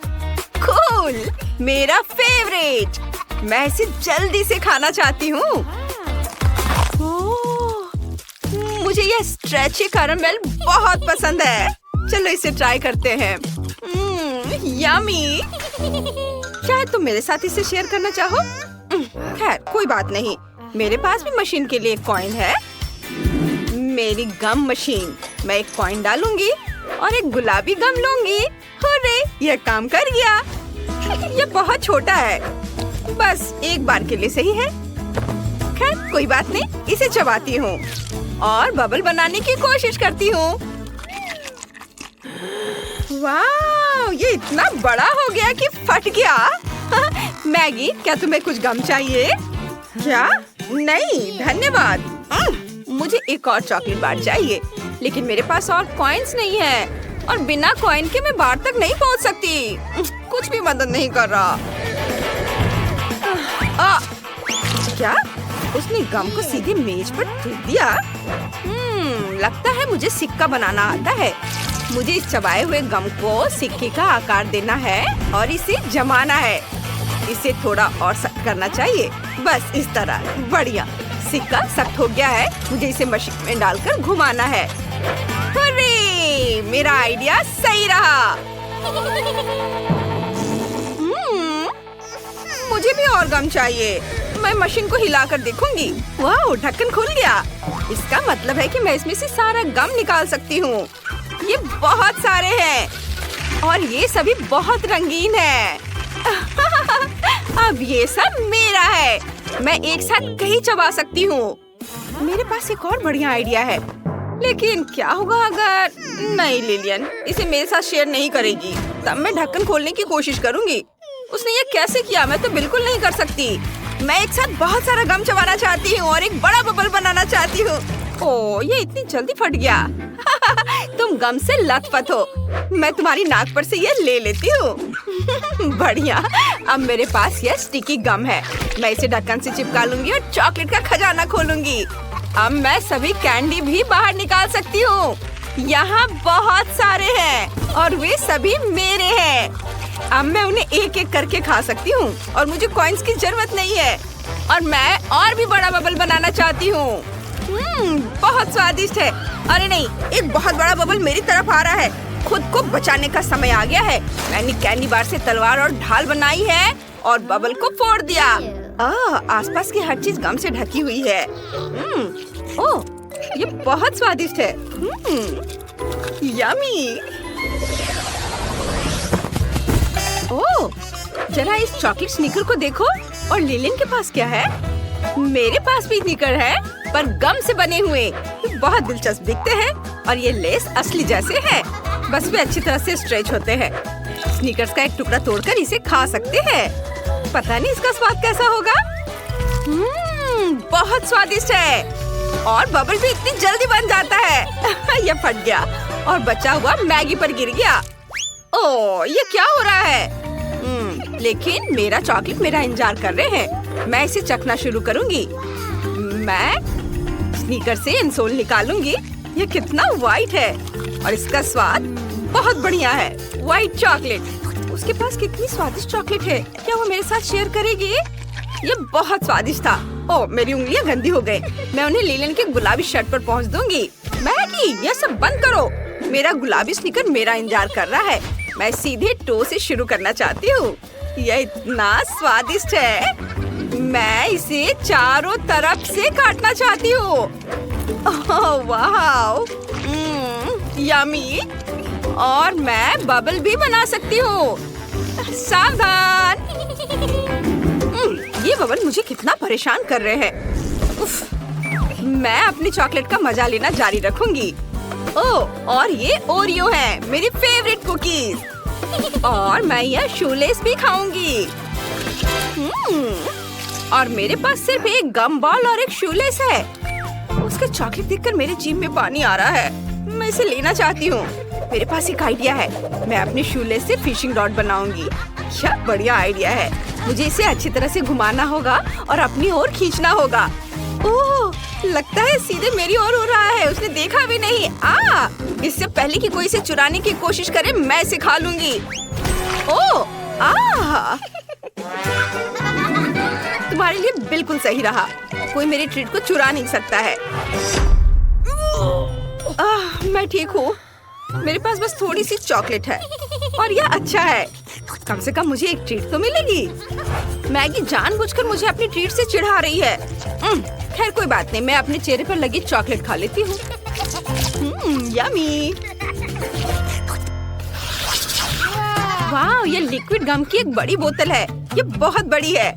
कूल, मेरा फेवरेट। मैं इसे जल्दी से खाना चाहती हूँ। मुझे यह स्ट्रेची कैरेमल बहुत पसंद है। चलो इसे ट्राई करते हैं। यम्मी। शायद तुम मेरे साथ इसे शेयर करना चाहो। खैर, कोई बात नहीं। मेरे पास भी मशीन के लिए एक कॉइन है। मेरी गम मशीन। मैं एक कॉइन डालूंगी और एक गुलाबी गम लूंगी। हुर्रे, यह काम कर गया। यह बहुत छोटा है, बस एक बार के लिए सही है। खैर, कोई बात नहीं। इसे चबाती हूँ और बबल बनाने की कोशिश करती हूँ। वाह, ये इतना बड़ा हो गया कि फट गया। मैगी, क्या तुम्हें कुछ गम चाहिए? क्या? नहीं, धन्यवाद। मुझे एक और चॉकलेट बार चाहिए, लेकिन मेरे पास और कॉइन्स नहीं है और बिना कॉइन के मैं बार तक नहीं पहुंच सकती। कुछ भी मदद नहीं कर रहा। क्या? उसने गम को सीधे मेज पर फेंक दिया। लगता है मुझे सिक्का बनाना आता है। मुझे इस चबाए हुए गम को सिक्के का आकार देना है और इसे जमाना है। इसे थोड़ा और सख्त करना चाहिए। बस इस तरह। बढ़िया, सिक्का सख्त हो गया है। मुझे इसे मशीन में डालकर घुमाना है। हुर्रे, मेरा आइडिया सही रहा। मुझे भी और गम चाहिए। मैं मशीन को हिलाकर देखूंगी। वाह, ढक्कन खुल गया। इसका मतलब है कि मैं इसमें से सारा गम निकाल सकती हूँ। ये बहुत सारे हैं और ये सभी बहुत रंगीन हैं। अब ये सब मेरा है। मैं एक साथ कहीं चबा सकती हूँ। मेरे पास एक और बढ़िया आइडिया है, लेकिन क्या होगा अगर... नहीं, लिलियन इसे मेरे साथ शेयर नहीं करेगी। तब मैं ढक्कन खोलने की कोशिश करूँगी। उसने ये कैसे किया? मैं तो बिल्कुल नहीं कर सकती। मैं एक साथ बहुत सारा गम चबाना चाहती हूँ और एक बड़ा बबल बनाना चाहती हूँ। ओह, ये इतनी जल्दी फट गया। तुम गम से लथपथ हो। मैं तुम्हारी नाक पर से ये ले लेती हूँ। बढ़िया। अब मेरे पास ये स्टिकी गम है। मैं इसे ढक्कन से चिपका लूंगी और चॉकलेट का खजाना खोलूंगी। अब मैं सभी कैंडी भी बाहर निकाल सकती हूँ। यहाँ बहुत सारे हैं और वे सभी मेरे हैं। अब मैं उन्हें एक एक करके खा सकती हूँ और मुझे कॉइन्स की जरूरत नहीं है। और मैं और भी बड़ा बबल बनाना चाहती हूँ। बहुत स्वादिष्ट है। अरे नहीं, एक बहुत बड़ा बबल मेरी तरफ आ रहा है। खुद को बचाने का समय आ गया है। मैंने कैंडी बार से तलवार और ढाल बनाई है और बबल को फोड़ दिया। आसपास की हर चीज गम से ढकी हुई है। ओह, ये बहुत स्वादिष्ट है। यम्मी। ओह, जरा इस चॉकलेट स्नीकर को देखो। और लिलिन के पास क्या है? मेरे पास भी स्नीकर है, पर गम से बने हुए। ये बहुत दिलचस्प दिखते हैं और ये लेस असली जैसे है, बस वे अच्छी तरह से स्ट्रेच होते हैं। स्नीकर्स का एक टुकड़ा तोड़कर इसे खा सकते हैं। पता नहीं इसका स्वाद कैसा होगा। बहुत स्वादिष्ट है और बबल भी इतनी जल्दी बन जाता है। ये फट गया और बचा हुआ मैगी पर गिर गया। ओह, ये क्या हो रहा है? लेकिन मेरा चॉकलेट मेरा इंतजार कर रहे हैं। मैं इसे चखना शुरू करूंगी। मैं स्नीकर से इंसोल निकालूंगी। ये कितना वाइट है और इसका स्वाद बहुत बढ़िया है। White chocolate. उसके पास कितनी स्वादिष्ट चॉकलेट है। क्या वो मेरे साथ शेयर करेगी? ये बहुत स्वादिष्ट था। ओह, मेरी उंगलियां गंदी हो गई। मैं उन्हें लिलिन के गुलाबी शर्ट पर पहुंच दूंगी। मैगी, ये सब बंद करो। मेरा गुलाबी स्नीकर मेरा इंतजार कर रहा है। मैं सीधे टो से शुरू करना चाहती हूँ। यह इतना स्वादिष्ट है। मैं इसे चारों तरफ से काटना चाहती हूँ। ओह वाह, यम्मी। और मैं बबल भी बना सकती हूँ। सावधान। ये बबल मुझे कितना परेशान कर रहे हैं। उफ, मैं अपनी चॉकलेट का मजा लेना जारी रखूंगी। ओह, और ये ओरियो है, मेरी फेवरेट कुकीज। और मैं यह शूलेस भी खाऊंगी। और मेरे पास सिर्फ एक गम बॉल और एक शूलेस है। उसके चॉकलेट देखकर मेरे जीभ में पानी आ रहा है। मैं इसे लेना चाहती हूँ। मेरे पास एक आइडिया है। मैं अपने शूलेस से फिशिंग रॉड बनाऊंगी। क्या बढ़िया आइडिया है। मुझे इसे अच्छी तरह से घुमाना होगा और अपनी ओर खींचना होगा। ओह, लगता है सीधे मेरी ओर हो रहा है। उसने देखा भी नहीं। इससे पहले कि कोई इसे चुराने की कोशिश करे, मैं इसे खा लूंगी। ओह, तुम्हारे लिए बिल्कुल सही रहा। कोई मेरी ट्रीट को चुरा नहीं सकता है। मैं ठीक हूँ। मेरे पास बस थोड़ी सी चॉकलेट है और यह अच्छा है। कम से कम मुझे एक ट्रीट तो मिलेगी। मैगी जानबूझकर मुझे अपनी ट्रीट से चिढ़ा रही है। खैर कोई बात नहीं, मैं अपने चेहरे पर लगी चॉकलेट खा लेती हूँ। यम्मी। वाह, ये लिक्विड गम की एक बड़ी बोतल है। ये बहुत बड़ी है।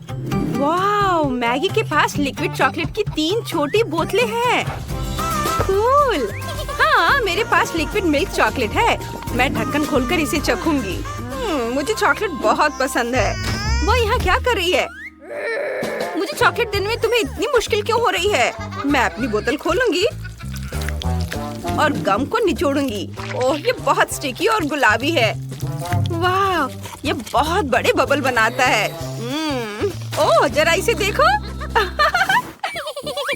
वाह, मैगी के पास लिक्विड चॉकलेट की 3 छोटी बोतलें हैं। कूल। हाँ, मेरे पास लिक्विड मिल्क चॉकलेट है। मैं ढक्कन खोलकर इसे चखूंगी। मुझे चॉकलेट बहुत पसंद है। वो यहाँ क्या कर रही है? मुझे चॉकलेट देने में तुम्हें इतनी मुश्किल क्यों हो रही है? मैं अपनी बोतल खोलूंगी और गम को निचोड़ूंगी। ओह, ये बहुत स्टिकी और गुलाबी है। वाह, ये बहुत बड़े बबल बनाता है। ओह, जरा इसे देखो।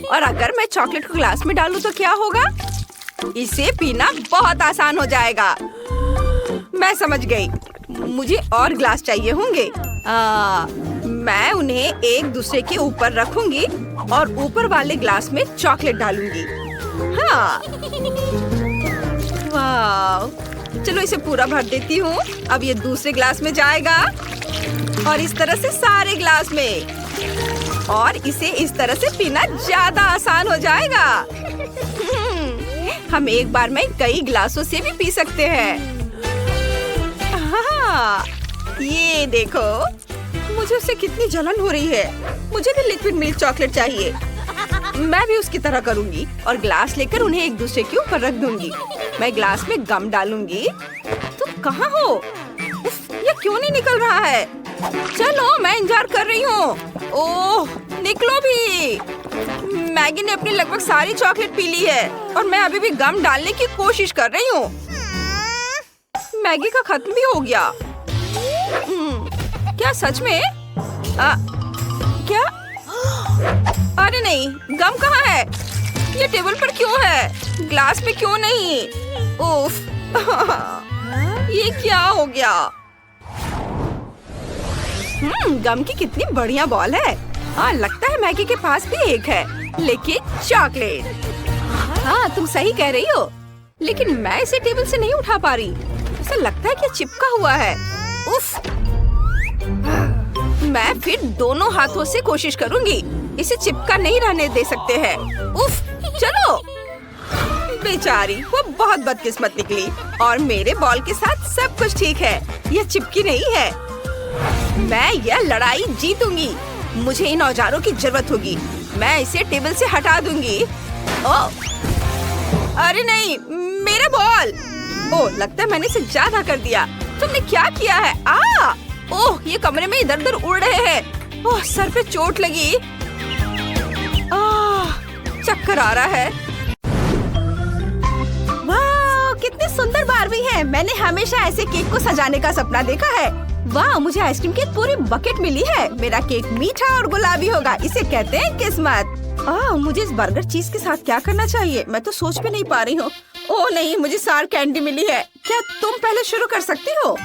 और अगर मैं चॉकलेट को ग्लास में डालूं तो क्या होगा? इसे पीना बहुत आसान हो जाएगा। मैं समझ गई। मुझे और ग्लास चाहिए होंगे। मैं उन्हें एक दूसरे के ऊपर रखूंगी और ऊपर वाले ग्लास में चॉकलेट डालूंगी। हाँ, वाह, चलो इसे पूरा भर देती हूँ। अब ये दूसरे ग्लास में जाएगा और इस तरह से सारे ग्लास में। और इसे इस तरह से पीना ज्यादा आसान हो जाएगा। हम एक बार में कई ग्लासों से भी पी सकते हैं। हाँ, ये देखो, मुझे उससे कितनी जलन हो रही है। मुझे भी लिक्विड मिल्क चॉकलेट चाहिए। मैं भी उसकी तरह करूंगी और ग्लास लेकर उन्हें एक दूसरे के ऊपर रख दूंगी। मैं ग्लास में गम डालूंगी। तुम कहाँ हो? उफ, ये क्यों नहीं निकल रहा है? चलो मैं इंतजार कर रही हूँ। ओह निकलो भी। मैगी ने अपनी लगभग सारी चॉकलेट पी ली है और मैं अभी भी गम डालने की कोशिश कर रही हूँ। मैगी का खत्म भी हो गया। क्या सच में? क्या? अरे नहीं, गम कहाँ है? ये टेबल पर क्यों है? ग्लास में क्यों नहीं? उफ, ये क्या हो गया? गम की कितनी बढ़िया बॉल है। हाँ, लगता है मैगी के पास भी एक है, लेकिन चॉकलेट। हाँ, तुम सही कह रही हो, लेकिन मैं इसे टेबल से नहीं उठा पा रही। ऐसा लगता है कि चिपका हुआ है। उफ, मैं फिर दोनों हाथों से कोशिश करूंगी। इसे चिपका नहीं रहने दे सकते हैं। उफ, चलो। बेचारी, वो बहुत बदकिस्मत निकली और मेरे बॉल के साथ सब कुछ ठीक है। यह चिपकी नहीं है। मैं यह लड़ाई जीतूंगी। मुझे इन औजारों की जरूरत होगी। मैं इसे टेबल से हटा दूंगी। ओह, अरे नहीं, मेरा बॉल। ओह, लगता है मैंने इसे ज्यादा कर दिया। तुमने क्या किया है? ओह, ये कमरे में इधर उधर उड़ रहे हैं। ओह, सर पे चोट लगी। चक्कर आ रहा है। वाह, कितनी सुंदर बारबी है। मैंने हमेशा ऐसे केक को सजाने का सपना देखा है। वाह, मुझे आइसक्रीम की पूरी बकेट मिली है। मेरा केक मीठा और गुलाबी होगा। इसे कहते हैं किस्मत। मुझे इस बर्गर चीज के साथ क्या करना चाहिए? मैं तो सोच भी नहीं पा रही हूँ। ओह नहीं, मुझे सार कैंडी मिली है। क्या तुम पहले शुरू कर सकती हो?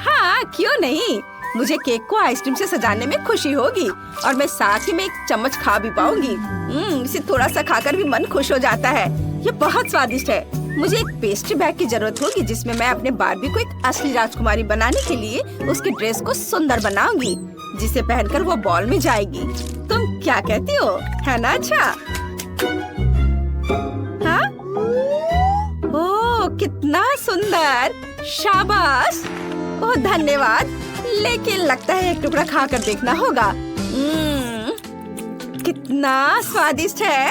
हाँ, क्यों नहीं। मुझे केक को आइसक्रीम से सजाने में खुशी होगी और मैं साथ ही में एक चम्मच खा भी पाऊंगी। इसे थोड़ा सा खाकर भी मन खुश हो जाता है। ये बहुत स्वादिष्ट है। मुझे एक पेस्ट्री बैग की जरूरत होगी जिसमें मैं अपने बारबी को एक असली राजकुमारी बनाने के लिए उसकी ड्रेस को सुंदर बनाऊंगी, जिसे पहनकर वो बॉल में जाएगी। तुम क्या कहती हो? है ना? अच्छा, हाँ? ओह, कितना सुंदर। शाबाश। ओह, धन्यवाद। लेकिन लगता है एक टुकड़ा खाकर देखना होगा। कितना स्वादिष्ट है।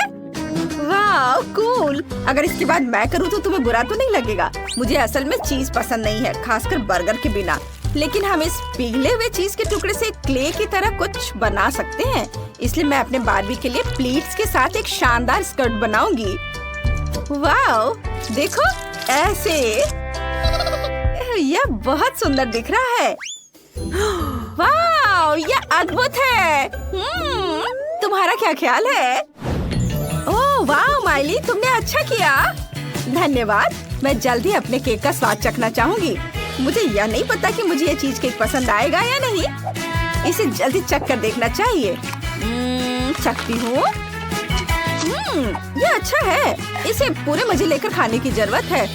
वाह, कूल। अगर इसके बाद मैं करूँ तो तुम्हें बुरा तो नहीं लगेगा? मुझे असल में चीज पसंद नहीं है, खासकर बर्गर के बिना। लेकिन हम इस पिघले हुए चीज के टुकड़े से क्ले की तरह कुछ बना सकते हैं। इसलिए मैं अपने बारबी के लिए प्लीट्स के साथ एक शानदार स्कर्ट बनाऊंगी। वाह, देखो ऐसे। यह बहुत सुंदर दिख रहा है। वाह, यह अद्भुत है। तुम्हारा क्या ख्याल है? ओह वाह माइली, तुमने अच्छा किया। धन्यवाद। मैं जल्दी अपने केक का स्वाद चखना चाहूंगी। मुझे यह नहीं पता कि मुझे ये चीज केक पसंद आएगा या नहीं। इसे जल्दी चख कर देखना चाहिए। चखती हूँ। यह अच्छा है। इसे पूरे मजे लेकर खाने की जरूरत है।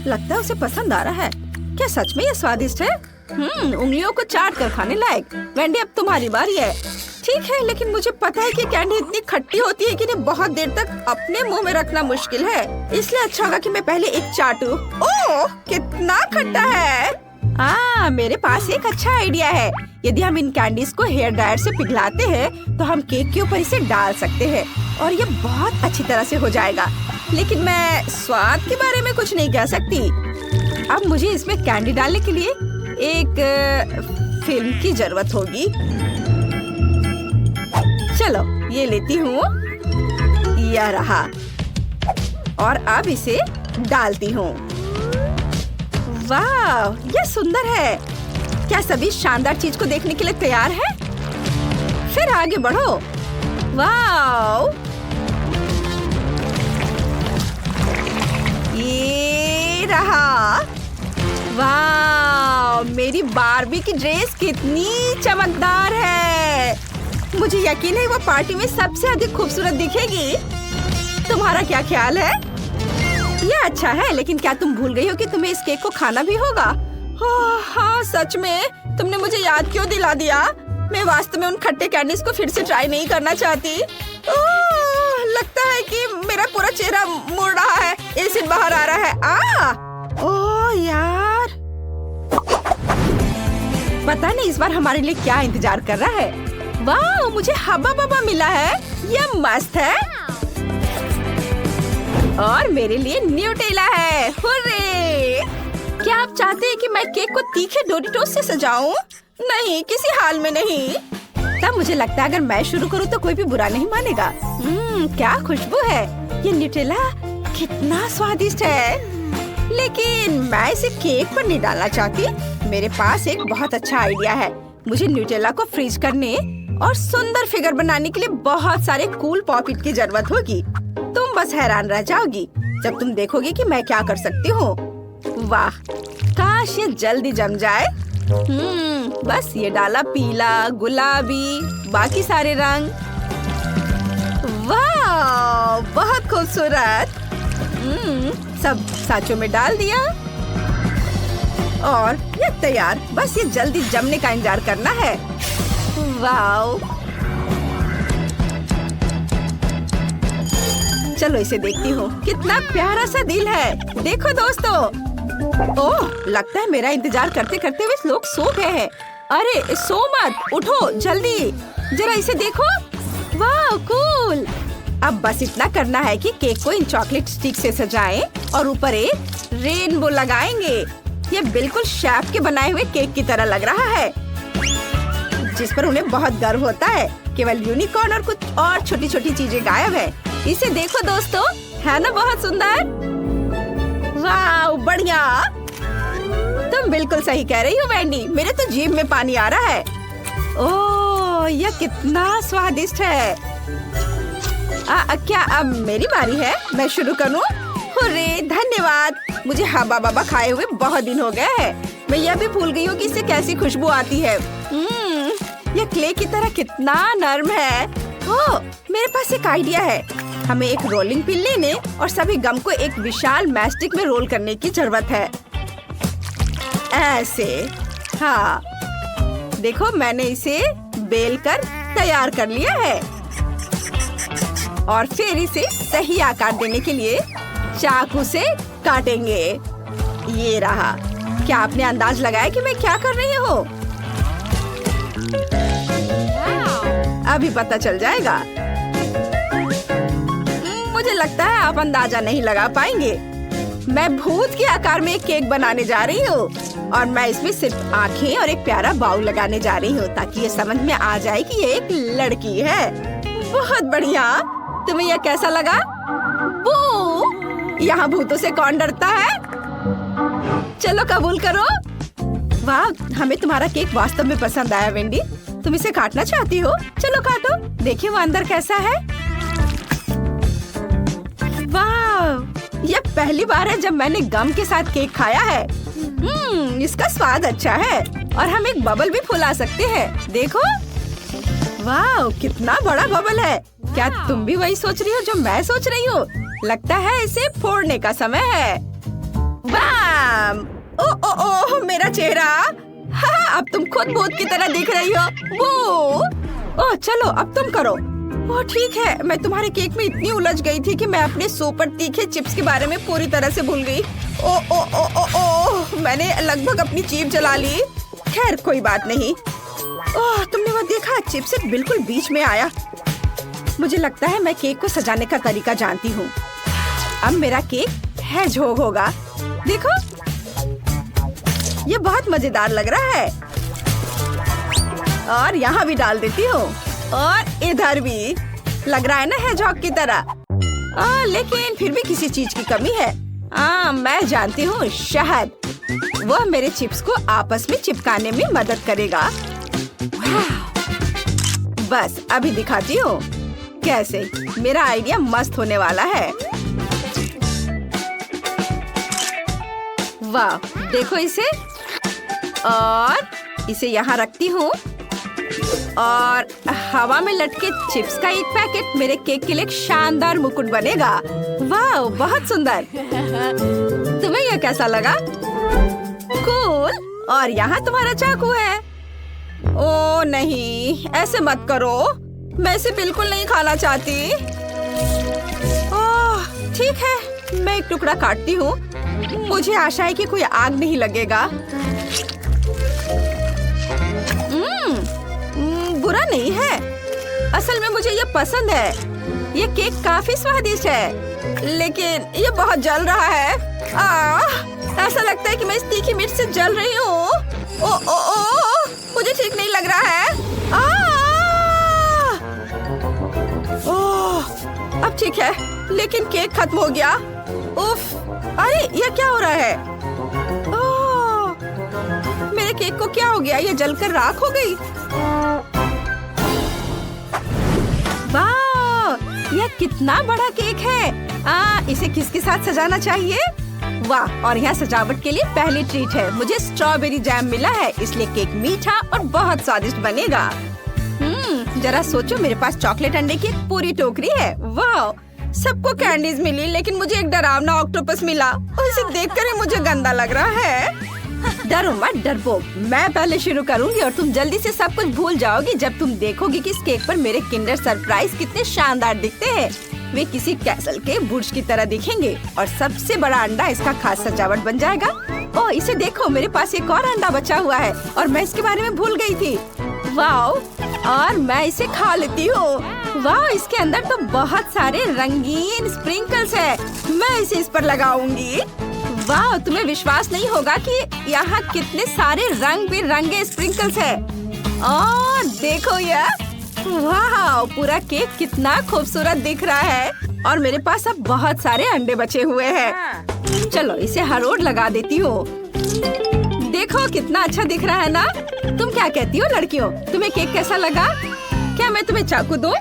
लगता है उसे पसंद आ रहा है। क्या सच में ये स्वादिष्ट है? उंगलियों को चाट कर खाने लायक। वेंडी, अब तुम्हारी बारी है। ठीक है, लेकिन मुझे पता है कि कैंडी इतनी खट्टी होती है कि इन्हें बहुत देर तक अपने मुंह में रखना मुश्किल है। इसलिए अच्छा होगा कि मैं पहले एक चाटूं। ओह, कितना खट्टा है। मेरे पास एक अच्छा आइडिया है। यदि हम इन कैंडीज को हेयर ड्रायर से पिघलाते हैं तो हम केक के ऊपर इसे डाल सकते हैं और ये बहुत अच्छी तरह से हो जाएगा। लेकिन मैं स्वाद के बारे में कुछ नहीं कह सकती। अब मुझे इसमें कैंडी डालने के लिए एक फिल्म की जरूरत होगी। चलो, ये लेती हूँ। यह रहा। और अब इसे डालती हूँ। वाह, यह सुंदर है। क्या सभी शानदार चीज को देखने के लिए तैयार है? फिर आगे बढ़ो। वाह, ये रहा। वाह, मेरी बारबी की ड्रेस कितनी चमकदार है। मुझे यकीन है वो पार्टी में सबसे अधिक खूबसूरत दिखेगी। तुम्हारा क्या ख्याल है? यह अच्छा है, लेकिन क्या तुम भूल गई हो कि तुम्हें इस केक को खाना भी होगा? हाँ, सच में तुमने मुझे याद क्यों दिला दिया? मैं वास्तव में उन खट्टे कैंडीज को फिर से ट्राई नहीं करना चाहती। लगता है कि मेरा पूरा चेहरा मुड़ रहा है। एसिड बाहर आ रहा है। ओह यार, पता नहीं इस बार हमारे लिए क्या इंतजार कर रहा है। वाह, मुझे हब्बा बब्बा मिला है। यह मस्त है। और मेरे लिए न्यूटेला है। हुर्रे! क्या आप चाहते हैं कि मैं केक को तीखे डोरिटोस से सजाऊं? नहीं, किसी हाल में नहीं। तब मुझे लगता है अगर मैं शुरू करूं तो कोई भी बुरा नहीं मानेगा। क्या खुशबू है। ये न्यूटेला कितना स्वादिष्ट है। लेकिन मैं इसे केक पर नहीं डालना चाहती। मेरे पास एक बहुत अच्छा आइडिया है। मुझे न्यूटेला को फ्रीज करने और सुंदर फिगर बनाने के लिए बहुत सारे कूल पॉपिट की जरूरत होगी। तुम बस हैरान रह जाओगी जब तुम देखोगे कि मैं क्या कर सकती हूँ। वाह, काश ये जल्दी जम जाए। बस ये डाला पीला, गुलाबी, बाकी सारे रंग। वाह, बहुत खूबसूरत। सब सांचों में डाल दिया और ये तैयार। बस ये जल्दी जमने का इंतजार करना है। वाओ, चलो इसे देखती हूँ। कितना प्यारा सा दिल है। देखो दोस्तों। ओह, लगता है मेरा इंतजार करते करते वे लोग सो गए हैं। अरे सो मत, उठो जल्दी, जरा इसे देखो। वाह, कूल। अब बस इतना करना है कि केक को इन चॉकलेट स्टिक से सजाएं और ऊपर एक रेनबो लगाएंगे। ये बिल्कुल शेफ के बनाए हुए केक की तरह लग रहा है, जिस पर उन्हें बहुत गर्व होता है। केवल यूनिकॉर्न और कुछ और छोटी छोटी चीजें गायब है। इसे देखो दोस्तों, है ना बहुत सुंदर। वाह, बढ़िया। तुम बिल्कुल सही कह रही हो वेंडी, मेरे तो जीभ में पानी आ रहा है। ओह, यह कितना स्वादिष्ट है। क्या अब मेरी बारी है? मैं शुरू करूं? हुर्रे, धन्यवाद। मुझे हवा बाबा खाए हुए बहुत दिन हो गए हैं। मैं यह भी भूल गई हूँ कि इससे कैसी खुशबू आती है। यह क्ले की तरह कितना नरम है। ओह, मेरे पास एक आइडिया है। हमें एक रोलिंग पिन लेने और सभी गम को एक विशाल मैस्टिक में रोल करने की जरूरत है। ऐसे। हाँ, देखो मैंने इसे बेल कर तैयार कर लिया है और फिर इसे सही आकार देने के लिए चाकू से काटेंगे। ये रहा। क्या आपने अंदाज लगाया कि मैं क्या कर रही हूँ? अभी पता चल जाएगा। मुझे लगता है आप अंदाजा नहीं लगा पाएंगे। मैं भूत के आकार में एक केक बनाने जा रही हूँ और मैं इसमें सिर्फ आँखें और एक प्यारा बाउल लगाने जा रही हूँ ताकि ये समझ में आ जाए कि ये एक लड़की है। बहुत बढ़िया। तुम्हें यह कैसा लगा? बू! यहाँ भूतों से कौन डरता है? चलो कबूल करो। वाह, हमें तुम्हारा केक वास्तव में पसंद आया वेंडी। तुम इसे काटना चाहती हो? चलो काटो, देखिए वो अंदर कैसा है। वाह, यह पहली बार है जब मैंने गम के साथ केक खाया है। इसका स्वाद अच्छा है और हम एक बबल भी फुला सकते हैं। देखो, वाह, कितना बड़ा बबल है। क्या तुम भी वही सोच रही हो जो मैं सोच रही हूँ? लगता है इसे फोड़ने का समय है। बाम! ओ ओ ओ, मेरा चेहरा। हाँ, अब तुम खुद भूत की तरह दिख रही हो। वो! ओह, चलो अब तुम करो। ओह, ठीक है। मैं तुम्हारे केक में इतनी उलझ गई थी कि मैं अपने सुपर तीखे चिप्स के बारे में पूरी तरह से भूल गई। ओ ओ ओ ओ ओ, मैंने लगभग अपनी जीभ जला ली। खैर, कोई बात नहीं। ओह, तुमने वो देखा? चिप्स बिल्कुल बीच में आया। मुझे लगता है मैं केक को सजाने का तरीका जानती हूँ। अब मेरा केक हेजहोग होगा। देखो, ये बहुत मजेदार लग रहा है। और यहाँ भी डाल देती हूँ और इधर भी। लग रहा है ना हेजहोग की तरह। लेकिन फिर भी किसी चीज की कमी है। मैं जानती हूँ, शहद। वह मेरे चिप्स को आपस में चिपकाने में मदद करेगा। बस अभी दिखाती हूँ कैसे। मेरा आइडिया मस्त होने वाला है। वाह, देखो इसे। और इसे यहाँ रखती हूँ और हवा में लटके चिप्स का एक पैकेट मेरे केक के लिए एक शानदार मुकुट बनेगा। वाह, बहुत सुंदर। तुम्हें यह कैसा लगा? कूल। और यहाँ तुम्हारा चाकू है। ओ नहीं, ऐसे मत करो। मैं इसे बिल्कुल नहीं खाना चाहती। ओह, ठीक है, मैं एक टुकड़ा काटती हूँ। मुझे आशा है कि कोई आग नहीं लगेगा। बुरा नहीं है। असल में मुझे ये पसंद है। ये केक काफी स्वादिष्ट है, लेकिन ये बहुत जल रहा है। ऐसा लगता है कि मैं इस तीखी मिर्च से जल रही हूँ। ओ ओ ओ, मुझे ठीक नहीं लग रहा है। ओह, अब ठीक है, लेकिन केक खत्म हो गया। उफ, अरे ये क्या हो रहा है? ओह, मेरे केक को क्या हो गया? ये जलकर राख हो गई। वाह, यह कितना बड़ा केक है। इसे किसके साथ सजाना चाहिए? वाह, और यहाँ सजावट के लिए पहली ट्रीट है। मुझे स्ट्रॉबेरी जैम मिला है, इसलिए केक मीठा और बहुत स्वादिष्ट बनेगा। जरा सोचो, मेरे पास चॉकलेट अंडे की एक पूरी टोकरी है। वाह, सबको कैंडीज मिली, लेकिन मुझे एक डरावना ऑक्टोपस मिला और इसे देखकर ही मुझे गंदा लग रहा है। डरो मत डरपोक, मैं पहले शुरू करूंगी और तुम जल्दी से सब कुछ भूल जाओगी जब तुम देखोगी कि इस केक पर मेरे किंडर सरप्राइज कितने शानदार दिखते हैं। वे किसी कैसल के बुर्ज की तरह दिखेंगे और सबसे बड़ा अंडा इसका खास सजावट बन जाएगा। ओह, इसे देखो, मेरे पास एक और अंडा बचा हुआ है और मैं इसके बारे में भूल गई थी। वाह, और मैं इसे खा लेती हूँ। वाह, इसके अंदर तो बहुत सारे रंगीन स्प्रिंकल्स है। मैं इसे इस पर लगाऊंगी। वाह, तुम्हें विश्वास नहीं होगा कि यहाँ कितने सारे रंग बिरंगे स्प्रिंकल्स है। और देखो यह, वाह, पूरा केक कितना खूबसूरत दिख रहा है और मेरे पास अब बहुत सारे अंडे बचे हुए हैं। चलो इसे हर ओर लगा देती हूँ। देखो कितना अच्छा दिख रहा है ना? तुम क्या कहती हो लड़कियों, तुम्हें केक कैसा लगा? क्या मैं तुम्हें चाकू दूं?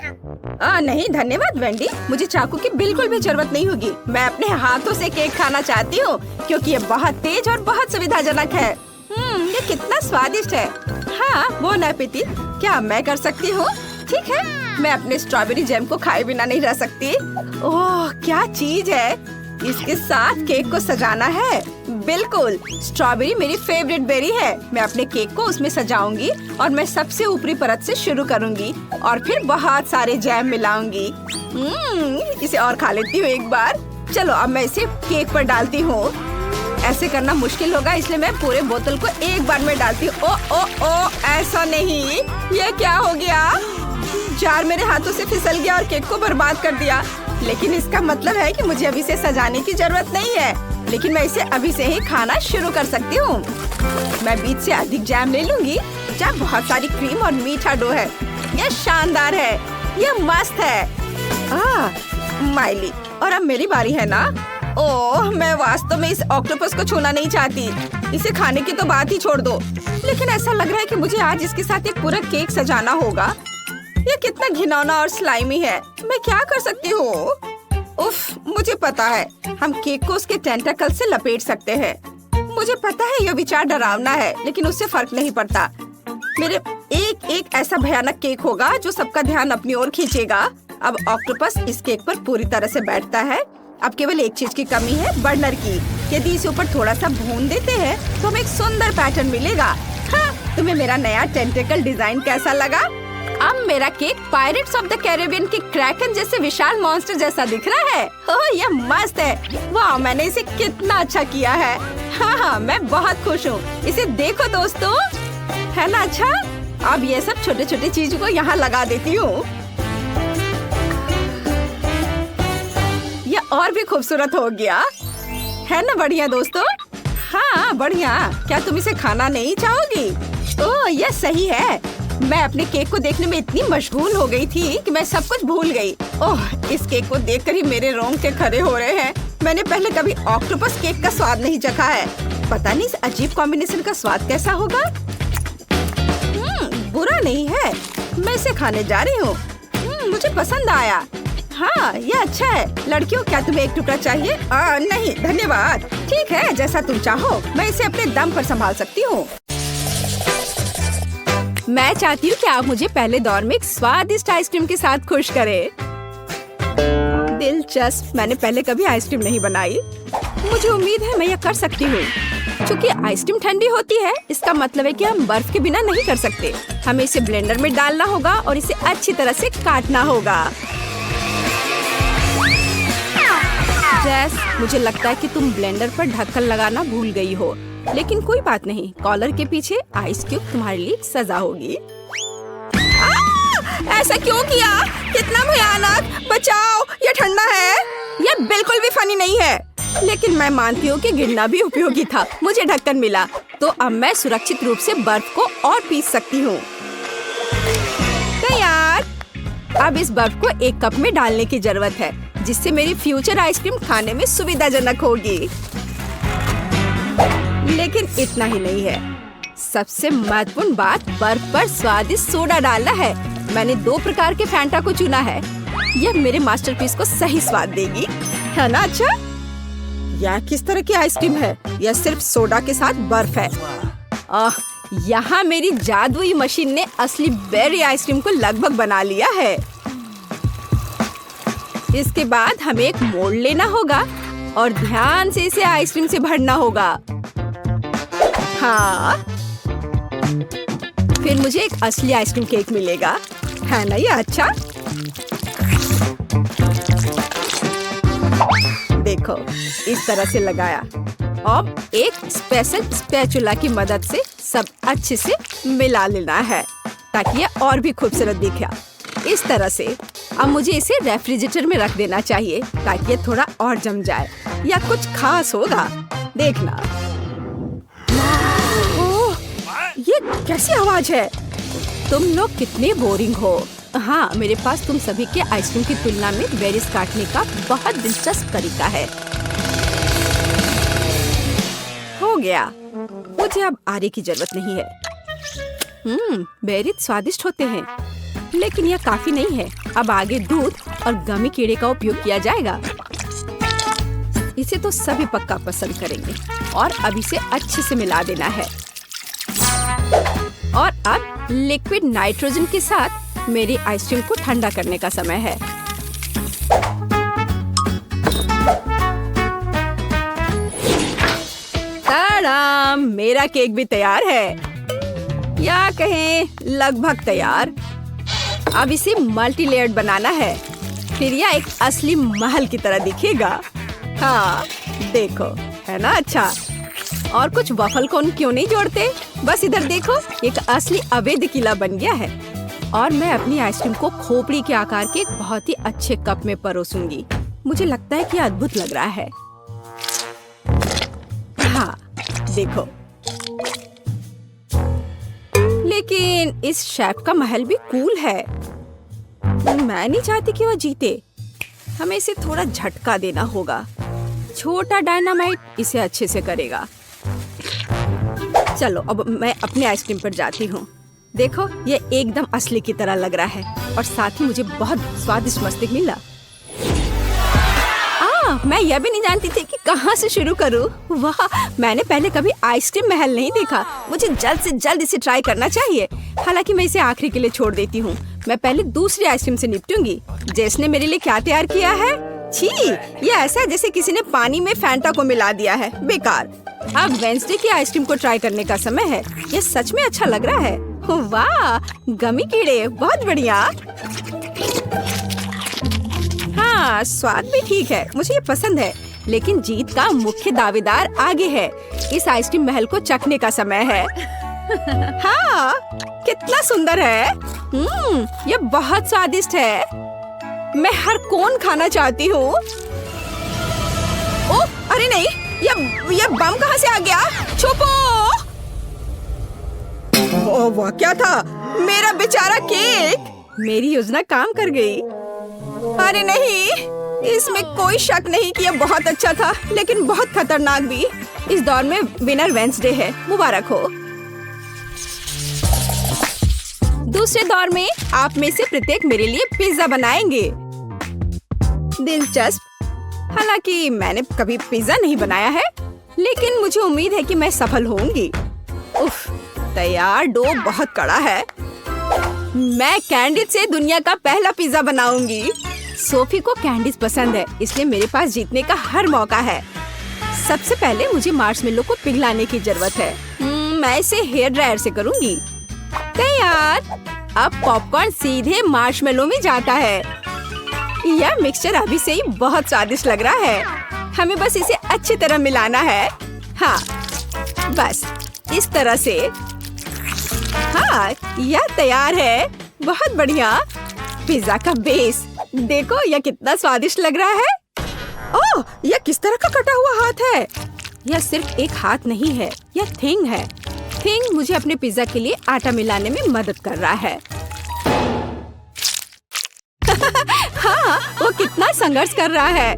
नहीं धन्यवाद वेंडी, मुझे चाकू की बिल्कुल भी जरूरत नहीं होगी। मैं अपने हाथों से केक खाना चाहती हूँ क्योंकि ये बहुत तेज और बहुत सुविधाजनक है। ये कितना स्वादिष्ट है। हाँ, बोन एपेटिट। क्या मैं कर सकती हूँ? ठीक है, मैं अपने स्ट्रॉबेरी जैम को खाए बिना नहीं रह सकती। ओह, क्या चीज है। इसके साथ केक को सजाना है। बिल्कुल, स्ट्रॉबेरी मेरी फेवरेट बेरी है। मैं अपने केक को उसमें सजाऊंगी और मैं सबसे ऊपरी परत से शुरू करूंगी और फिर बहुत सारे जैम मिलाऊंगी। इसे और खा लेती हूँ एक बार। चलो अब मैं इसे केक पर डालती हूँ। ऐसे करना मुश्किल होगा, इसलिए मैं पूरे बोतल को एक बार में डालती हूँ। ओ ओ ओ, ऐसा नहीं। ये क्या हो गया? जार मेरे हाथों से फिसल गया और केक को बर्बाद कर दिया। लेकिन इसका मतलब है कि मुझे अभी से सजाने की जरूरत नहीं है, लेकिन मैं इसे अभी से ही खाना शुरू कर सकती हूँ। मैं बीच से अधिक जैम ले लूंगी। जहाँ बहुत सारी क्रीम और मीठा डो है। यह शानदार है, यह मस्त है। माइली, और अब मेरी बारी है ना? ओह, मैं वास्तव में इस ऑक्टोपस को छूना नहीं चाहती। इसे खाने की तो बात ही छोड़ दो, लेकिन ऐसा लग रहा है कि मुझे आज इसके साथ एक पूरा केक सजाना होगा। ये कितना घिनौना और स्लाइमी है। मैं क्या कर सकती हूँ? उफ, मुझे पता है, हम केक को उसके टेंटाकल से लपेट सकते हैं। मुझे पता है यह विचार डरावना है, लेकिन उससे फर्क नहीं पड़ता। मेरे एक ऐसा भयानक केक होगा जो सबका ध्यान अपनी ओर खींचेगा। अब ऑक्टोपस इस केक पर पूरी तरह से बैठता है। अब केवल एक चीज की कमी है, बर्नर की। यदि इसे ऊपर थोड़ा सा भून देते हैं तो हमें एक सुंदर पैटर्न मिलेगा। हाँ, तुम्हें मेरा नया टेंटेकल डिजाइन कैसा लगा? अब मेरा cake pirates of the Caribbean के क्रैकन जैसे विशाल मॉन्स्टर जैसा दिख रहा है। ओह, यह मस्त है। वाह, मैंने इसे कितना अच्छा किया है। हाँ, मैं बहुत खुश हूँ। इसे देखो दोस्तों, है ना अच्छा? अब ये सब छोटे छोटे चीजों को यहाँ लगा देती हूँ। यह और भी खूबसूरत हो गया, है ना? बढ़िया दोस्तों। हाँ, बढ़िया। क्या तुम इसे खाना नहीं चाहोगी? ओह, यह सही है। मैं अपने केक को देखने में इतनी मशगूल हो गई थी कि मैं सब कुछ भूल गई। ओह, इस केक को देखकर ही मेरे रोंगटे खड़े हो रहे हैं। मैंने पहले कभी ऑक्टोपस केक का स्वाद नहीं चखा है। पता नहीं इस अजीब कॉम्बिनेशन का स्वाद कैसा होगा। बुरा नहीं है, मैं इसे खाने जा रही हूँ। मुझे पसंद आया। हाँ, ये अच्छा है। लड़कियों, क्या तुम्हें एक टुकड़ा चाहिए? नहीं धन्यवाद। ठीक है, जैसा तुम चाहो। मैं इसे अपने दम पर संभाल सकती हूँ। मैं चाहती हूँ कि आप मुझे पहले दौर में एक स्वादिष्ट आइसक्रीम के साथ खुश करें। दिलचस्प, मैंने पहले कभी आइसक्रीम नहीं बनाई। मुझे उम्मीद है मैं यह कर सकती हूँ। क्योंकि आइसक्रीम ठंडी होती है, इसका मतलब है कि हम बर्फ के बिना नहीं कर सकते। हमें इसे ब्लेंडर में डालना होगा और इसे अच्छी तरह से काटना होगा। जैस, मुझे लगता है कि तुम ब्लेंडर पर ढक्कन लगाना भूल गई हो, लेकिन कोई बात नहीं। कॉलर के पीछे आइस क्यूब तुम्हारे लिए सजा होगी। ऐसा क्यों किया? कितना भयानक! बचाओ, ये ठंडा है। ये बिल्कुल भी फनी नहीं है। लेकिन मैं मानती हूँ कि गिरना भी उपयोगी था। मुझे ढक्कन मिला, तो अब मैं सुरक्षित रूप से बर्फ को और पीस सकती हूँ। तैयार। अब इस बर्फ को एक कप में डालने की जरूरत है, जिससे मेरी फ्यूचर आइसक्रीम खाने में सुविधाजनक होगी। लेकिन इतना ही नहीं है। सबसे महत्वपूर्ण बात बर्फ पर स्वादिष्ट सोडा डालना है। मैंने 2 प्रकार के फैंटा को चुना है। यह मेरे मास्टरपीस को सही स्वाद देगी, है ना? अच्छा, यह किस तरह की आइसक्रीम है? यह सिर्फ सोडा के साथ बर्फ है। यहाँ मेरी जादुई मशीन ने असली बेरी आइसक्रीम को लगभग बना लिया है। इसके बाद हमें एक मोल्ड लेना होगा और ध्यान से इसे आइसक्रीम से भरना होगा। हाँ, फिर मुझे एक असली आइसक्रीम केक मिलेगा, है ना? ये अच्छा। देखो, इस तरह से लगाया। अब एक स्पेशल स्पैचुला की मदद से सब अच्छे से मिला लेना है, ताकि यह और भी खूबसूरत दिखे। इस तरह से अब मुझे इसे रेफ्रिजरेटर में रख देना चाहिए, ताकि ये थोड़ा और जम जाए या कुछ खास होगा। देखना। ओह, ये कैसी आवाज है? तुम लोग कितने बोरिंग हो। हाँ, मेरे पास तुम सभी के आइसक्रीम की तुलना में बेरीज काटने का बहुत दिलचस्प तरीका है। हो गया। मुझे अब आरे की जरूरत नहीं है। बेरीज स्वादिष्ट होते हैं, लेकिन यह काफी नहीं है। अब आगे दूध और गमी कीड़े का उपयोग किया जाएगा। इसे तो सभी पक्का पसंद करेंगे। और अब इसे अच्छे से मिला देना है। और अब लिक्विड नाइट्रोजन के साथ मेरी आइसक्रीम को ठंडा करने का समय है। ताड़ाम! मेरा केक भी तैयार है, या कहें लगभग तैयार। अब इसे मल्टी लेयर्ड बनाना है, फिर यह एक असली महल की तरह दिखेगा। हाँ, देखो, है ना अच्छा? और कुछ वफल कोन क्यों नहीं जोड़ते? बस इधर देखो, एक असली अवैध किला बन गया है। और मैं अपनी आइसक्रीम को खोपड़ी के आकार के एक बहुत ही अच्छे कप में परोसूंगी। मुझे लगता है कि अद्भुत लग रहा है। हाँ, देखो। लेकिन इस शेफ का महल भी कूल है। मैं नहीं चाहती कि वह जीते। हमें इसे थोड़ा झटका देना होगा। छोटा डायनामाइट इसे अच्छे से करेगा। चलो, अब मैं अपनी आइसक्रीम पर जाती हूँ। देखो, ये एकदम असली की तरह लग रहा है और साथ ही मुझे बहुत स्वादिष्ट मस्तिष्क मिला। मैं यह भी नहीं जानती थी कि कहाँ से शुरू करूँ। वाह, मैंने पहले कभी आइसक्रीम महल नहीं देखा। मुझे जल्द से जल्द इसे ट्राई करना चाहिए। हालांकि मैं इसे आखिरी के लिए छोड़ देती हूँ। मैं पहले दूसरी आइसक्रीम से निपटूंगी। जेस ने मेरे लिए क्या तैयार किया है? छी, ये ऐसा है जैसे किसी ने पानी में फैंटा को मिला दिया है। बेकार। अब वेंसडे की आइसक्रीम को ट्राई करने का समय है। ये सच में अच्छा लग रहा है। वाह, गमी कीड़े, बहुत बढ़िया। हाँ, स्वाद भी ठीक है, मुझे ये पसंद है। लेकिन जीत का मुख्य दावेदार आगे है। इस आइसक्रीम महल को चखने का समय है। हाँ, कितना सुंदर है। ये बहुत स्वादिष्ट है। मैं हर कोन खाना चाहती हूँ। ओह, अरे नहीं, ये बम कहाँ से आ गया? छुपो! ओह, वह क्या था? मेरा बेचारा केक! मेरी योजना काम कर गई। अरे नहीं, इसमें कोई शक नहीं कि यह बहुत अच्छा था, लेकिन बहुत खतरनाक भी। इस दौर में विनर वेंसडे है। मुबारक हो। दूसरे दौर में आप में से प्रत्येक मेरे लिए पिज्जा बनाएंगे। दिलचस्प। हालांकि मैंने कभी पिज्जा नहीं बनाया है, लेकिन मुझे उम्मीद है कि मैं सफल होंगी। उफ, तैयार डो बहुत कड़ा है। मैं कैंडिस से दुनिया का पहला पिज्जा बनाऊंगी। सोफी को कैंडीज पसंद है, इसलिए मेरे पास जीतने का हर मौका है। सबसे पहले मुझे मार्शमेलो को पिघलाने की जरूरत है। मैं इसे हेयर ड्रायर से करूंगी। तैयार। अब पॉपकॉर्न सीधे मार्शमेलो में जाता है। यह मिक्सचर अभी से ही बहुत स्वादिष्ट लग रहा है। हमें बस इसे अच्छी तरह मिलाना है। हाँ, बस इस तरह से। हाँ, यह तैयार है। बहुत बढ़िया। पिज्जा का बेस देखो, यह कितना स्वादिष्ट लग रहा है। ओह, यह किस तरह का कटा हुआ हाथ है? यह सिर्फ एक हाथ नहीं है, यह थिंग है। थिंग मुझे अपने पिज्जा के लिए आटा मिलाने में मदद कर रहा है। हाँ, वो कितना संघर्ष कर रहा है।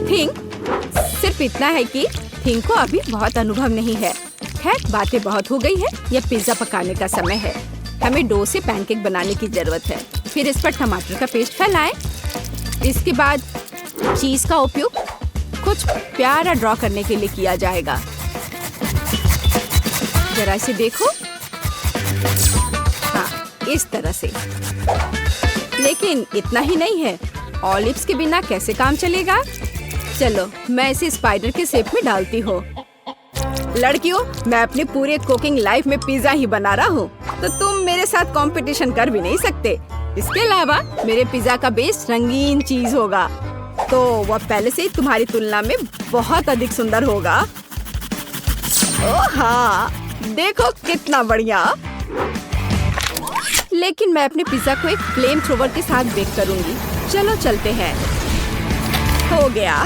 थिंग सिर्फ इतना है कि थिंग को अभी बहुत अनुभव नहीं है। खैर, बातें बहुत हो गई है। यह पिज्जा पकाने का समय है। हमें डो से पैनकेक बनाने की जरूरत है। फिर इस पर टमाटर का पेस्ट फैलाएं। इसके बाद चीज का उपयोग कुछ प्यारा ड्रॉ करने के लिए किया जाएगा। जरा इसे देखो। हाँ, इस तरह से। लेकिन इतना ही नहीं है, ऑलिव्स के बिना कैसे काम चलेगा? चलो, मैं इसे स्पाइडर के शेप में डालती हूँ। लड़कियों, मैं अपने पूरे कुकिंग लाइफ में पिज्जा ही बना रहा हूँ, तो तुम मेरे साथ कंपटीशन कर भी नहीं सकते। इसके अलावा मेरे पिज्जा का बेस रंगीन चीज होगा, तो वह पहले से ही तुम्हारी तुलना में बहुत अधिक सुंदर होगा। ओह हाँ, देखो कितना बढ़िया। लेकिन मैं अपने पिज्जा को एक फ्लेम थ्रोवर के साथ बेक करूंगी। चलो चलते हैं। हो गया।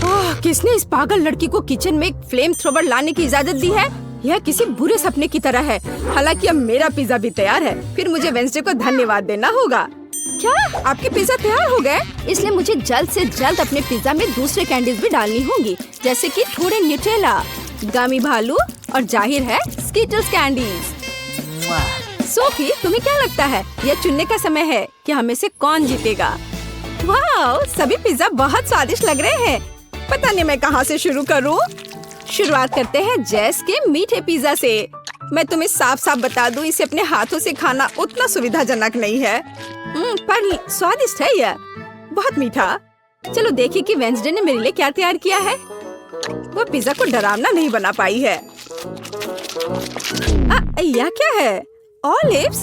ओह, किसने इस पागल लड़की को किचन में एक फ्लेम थ्रोवर लाने की इजाजत दी है? यह किसी बुरे सपने की तरह है। हालांकि अब मेरा पिज्जा भी तैयार है। फिर मुझे वेंसडे को धन्यवाद देना होगा। क्या आपके पिज्जा तैयार हो गए? इसलिए मुझे जल्द से जल्द अपने पिज्जा में दूसरे कैंडीज भी डालनी होंगी, जैसे कि थोड़े न्यूटेला, गमी भालू और जाहिर है स्कीटल्स कैंडीज। सोफी, तुम्हें क्या लगता है यह चुनने का समय है कि हमें से कौन जीतेगा? वाह, सभी पिज्जा बहुत स्वादिष्ट लग रहे हैं। पता नहीं मैं कहाँ से शुरू करूँ। शुरुआत करते हैं जेस के मीठे पिज्जा से। मैं तुम्हें साफ साफ बता दूं, इसे अपने हाथों से खाना उतना सुविधाजनक नहीं है, पर स्वादिष्ट है यह, बहुत मीठा। चलो देखिए कि वेंसडे ने मेरे लिए क्या तैयार किया है। वो पिज्जा को डरावना नहीं बना पाई है। यह क्या है? ऑलिव्स?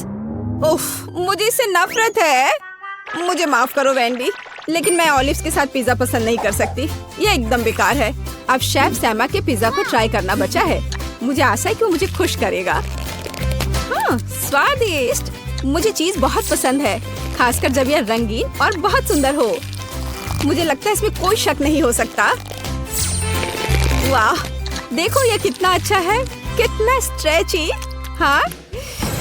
उफ, मुझे इससे नफरत है। मुझे माफ करो वेंडी, लेकिन मैं ऑलिव्स के साथ पिज्जा पसंद नहीं कर सकती। यह एकदम बेकार है। अब शेफ सैमा के पिज्जा को ट्राई करना बचा है। मुझे आशा है कि वो मुझे खुश करेगा। हाँ, स्वादिष्ट। मुझे चीज बहुत पसंद है, खासकर जब यह रंगीन और बहुत सुंदर हो। मुझे लगता है इसमें कोई शक नहीं हो सकता। वाह, देखो यह कितना अच्छा है, कितना स्ट्रेची। हाँ,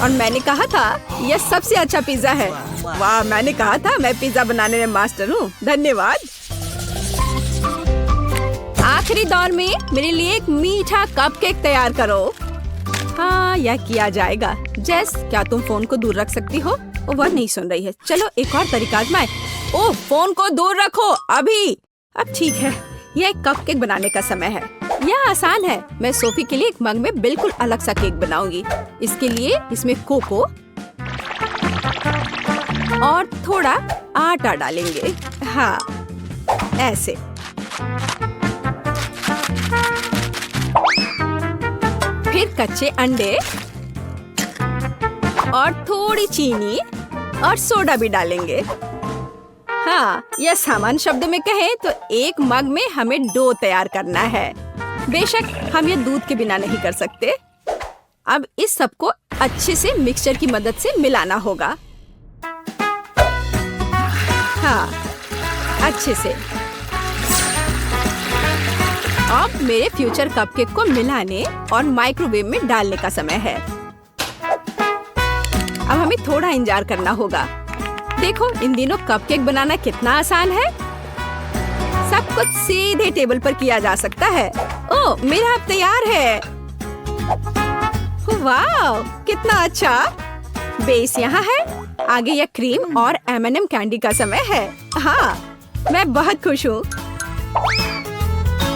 और मैंने कहा था यह सबसे अच्छा पिज्जा है। वाह, मैंने कहा था मैं पिज्जा बनाने में मास्टर हूँ। धन्यवाद। आखिरी दौर में मेरे लिए एक मीठा कपकेक तैयार करो। हाँ, यह किया जाएगा। जेस, क्या तुम फोन को दूर रख सकती हो? वह नहीं सुन रही है। चलो एक और तरीका आजमाएं। ओह, फोन को दूर रखो अभी। अब ठीक है, यह एक कपकेक बनाने का समय है। यह आसान है। मैं सोफी के लिए एक मग में बिल्कुल अलग सा केक बनाऊंगी। इसके लिए इसमें कोको और थोड़ा आटा डालेंगे। हाँ, ऐसे। फिर कच्चे अंडे और थोड़ी चीनी और सोडा भी डालेंगे। हाँ, यह सामान्य शब्दों में कहें तो एक मग में हमें डो तैयार करना है। बेशक हम यह दूध के बिना नहीं कर सकते। अब इस सब को अच्छे से मिक्सचर की मदद से मिलाना होगा। हाँ, अच्छे से। अब मेरे फ्यूचर कपकेक को मिलाने और माइक्रोवेव में डालने का समय है। अब हमें थोड़ा इंतजार करना होगा। देखो, इन दिनों कपकेक बनाना कितना आसान है। सब कुछ सीधे टेबल पर किया जा सकता है। ओह, मेरा अब तैयार है। वाह, कितना अच्छा। बेस यहाँ है। आगे यह क्रीम और M&M कैंडी का समय है। हाँ, मैं बहुत खुश हूँ।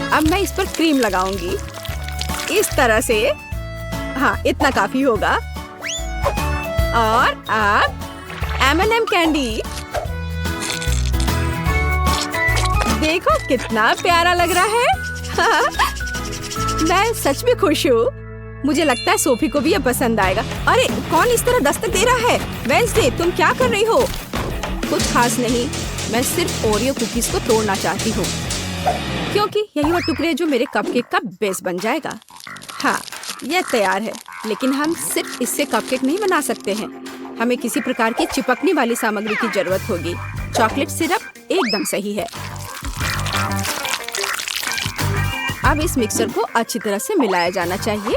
अब मैं इस पर क्रीम लगाऊंगी इस तरह से। हाँ, इतना काफी होगा। और अब M&M कैंडी। देखो कितना प्यारा लग रहा है। मैं सच में खुश हूँ। मुझे लगता है सोफी को भी यह पसंद आएगा। अरे, कौन इस तरह दस्तक दे रहा है? वेंसडे, तुम क्या कर रही हो? कुछ खास नहीं, मैं सिर्फ ओरियो कुकीज को तोड़ना चाहती हूँ, क्योंकि यही वो टुकड़े जो मेरे कपकेक का बेस बन जाएगा। हाँ, यह तैयार है। लेकिन हम सिर्फ इससे कपकेक नहीं बना सकते हैं। हमें किसी प्रकार की चिपकने वाली सामग्री की जरूरत होगी। चॉकलेट सिरप एकदम सही है। अब इस मिक्सर को अच्छी तरह से मिलाया जाना चाहिए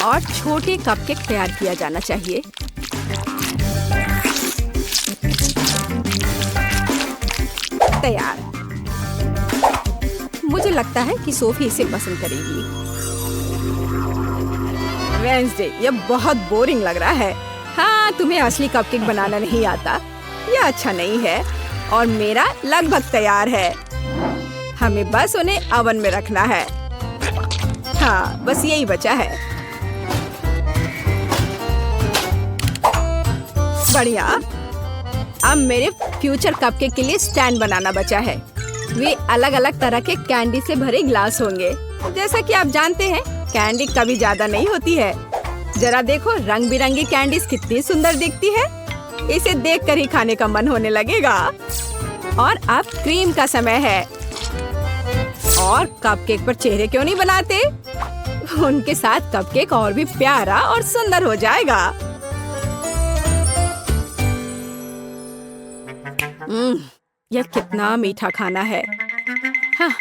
और छोटे कपकेक तैयार किया जाना चाहिए। तैयार। मुझे लगता है कि सोफी इसे पसंद करेगी। वेडनेसडे, ये बहुत बोरिंग लग रहा है। हाँ, तुम्हें असली कपकेक बनाना नहीं आता, यह अच्छा नहीं है। और मेरा लगभग तैयार है। हमें बस उन्हें ओवन में रखना है। हाँ, बस यही बचा है। बढ़िया। अब मेरे फ्यूचर कपकेक के लिए स्टैंड बनाना बचा है। वे अलग अलग तरह के कैंडी से भरे ग्लास होंगे। जैसा कि आप जानते हैं, कैंडी कभी ज्यादा नहीं होती है। जरा देखो, रंग बिरंगी कैंडीज कितनी सुंदर दिखती है। इसे देखकर ही खाने का मन होने लगेगा। और अब क्रीम का समय है। और कपकेक पर चेहरे क्यों नहीं बनाते? उनके साथ कपकेक और भी प्यारा और सुंदर हो जाएगा। यह कितना मीठा खाना है। हाँ,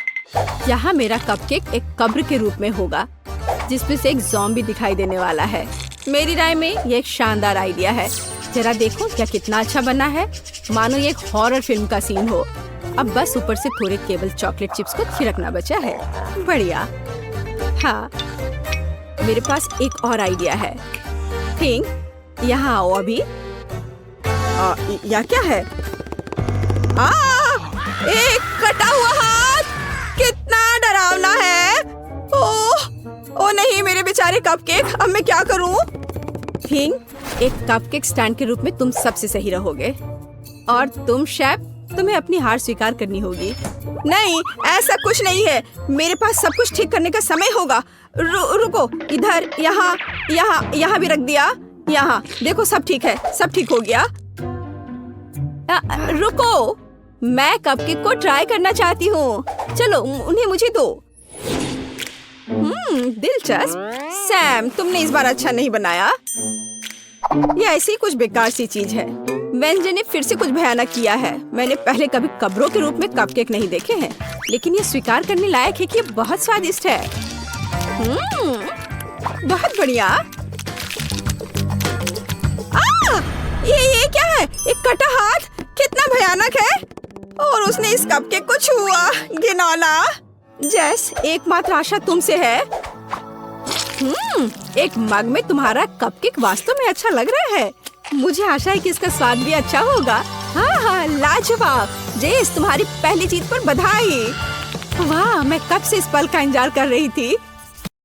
यहाँ मेरा कपकेक एक कब्र के रूप में होगा, जिसमें से एक ज़ॉम्बी दिखाई देने वाला है। मेरी राय में यह एक शानदार आइडिया है। जरा देखो क्या कितना अच्छा बना है, मानो ये एक हॉरर फिल्म का सीन हो। अब बस ऊपर से थोड़े केवल चॉकलेट चिप्स को छिड़कना बचा है। बढ़िया। हाँ, मेरे पास एक और आइडिया है। थिंक, यहाँ आओ अभी। यह क्या है? एक कटा हुआ हाथ, कितना डरावना है। ओ नहीं, मेरे बेचारे कपकेक, अब मैं क्या करूं? थिंक, एक कपकेक स्टैंड के रूप में तुम सबसे सही रहोगे। और तुम शेफ, तुम्हें अपनी हार स्वीकार करनी होगी। नहीं, ऐसा कुछ नहीं है। मेरे पास सब कुछ ठीक करने का समय होगा। रुको, इधर, यहाँ यहाँ यहाँ भी रख दिया। यहाँ देखो, सब ठीक है, सब ठीक हो गया। रुको, मैं कपकेक को ट्राई करना चाहती हूँ। चलो, उन्हें मुझे दो। दिलचस्प। सैम, तुमने इस बार अच्छा नहीं बनाया। ये ऐसी कुछ बेकार सी चीज है। वेडनेसडे ने फिर से कुछ भयानक किया है। मैंने पहले कभी कब्रों के रूप में कपकेक नहीं देखे हैं, लेकिन ये स्वीकार करने लायक है कि ये बहुत स्वादिष्ट है। बहुत बढ़िया। ये क्या है? एक कटा हाथ, कितना भयानक है। और उसने इस कपकेक को छुआ, घिनौना। जेस, एकमात्र आशा तुमसे है। एक मग में तुम्हारा कपकेक वास्तव में अच्छा लग रहा है। मुझे आशा है कि इसका स्वाद भी अच्छा होगा। हाँ, लाजवाब। जेस, तुम्हारी पहली जीत पर बधाई। वाह, मैं कब से इस पल का इंतजार कर रही थी।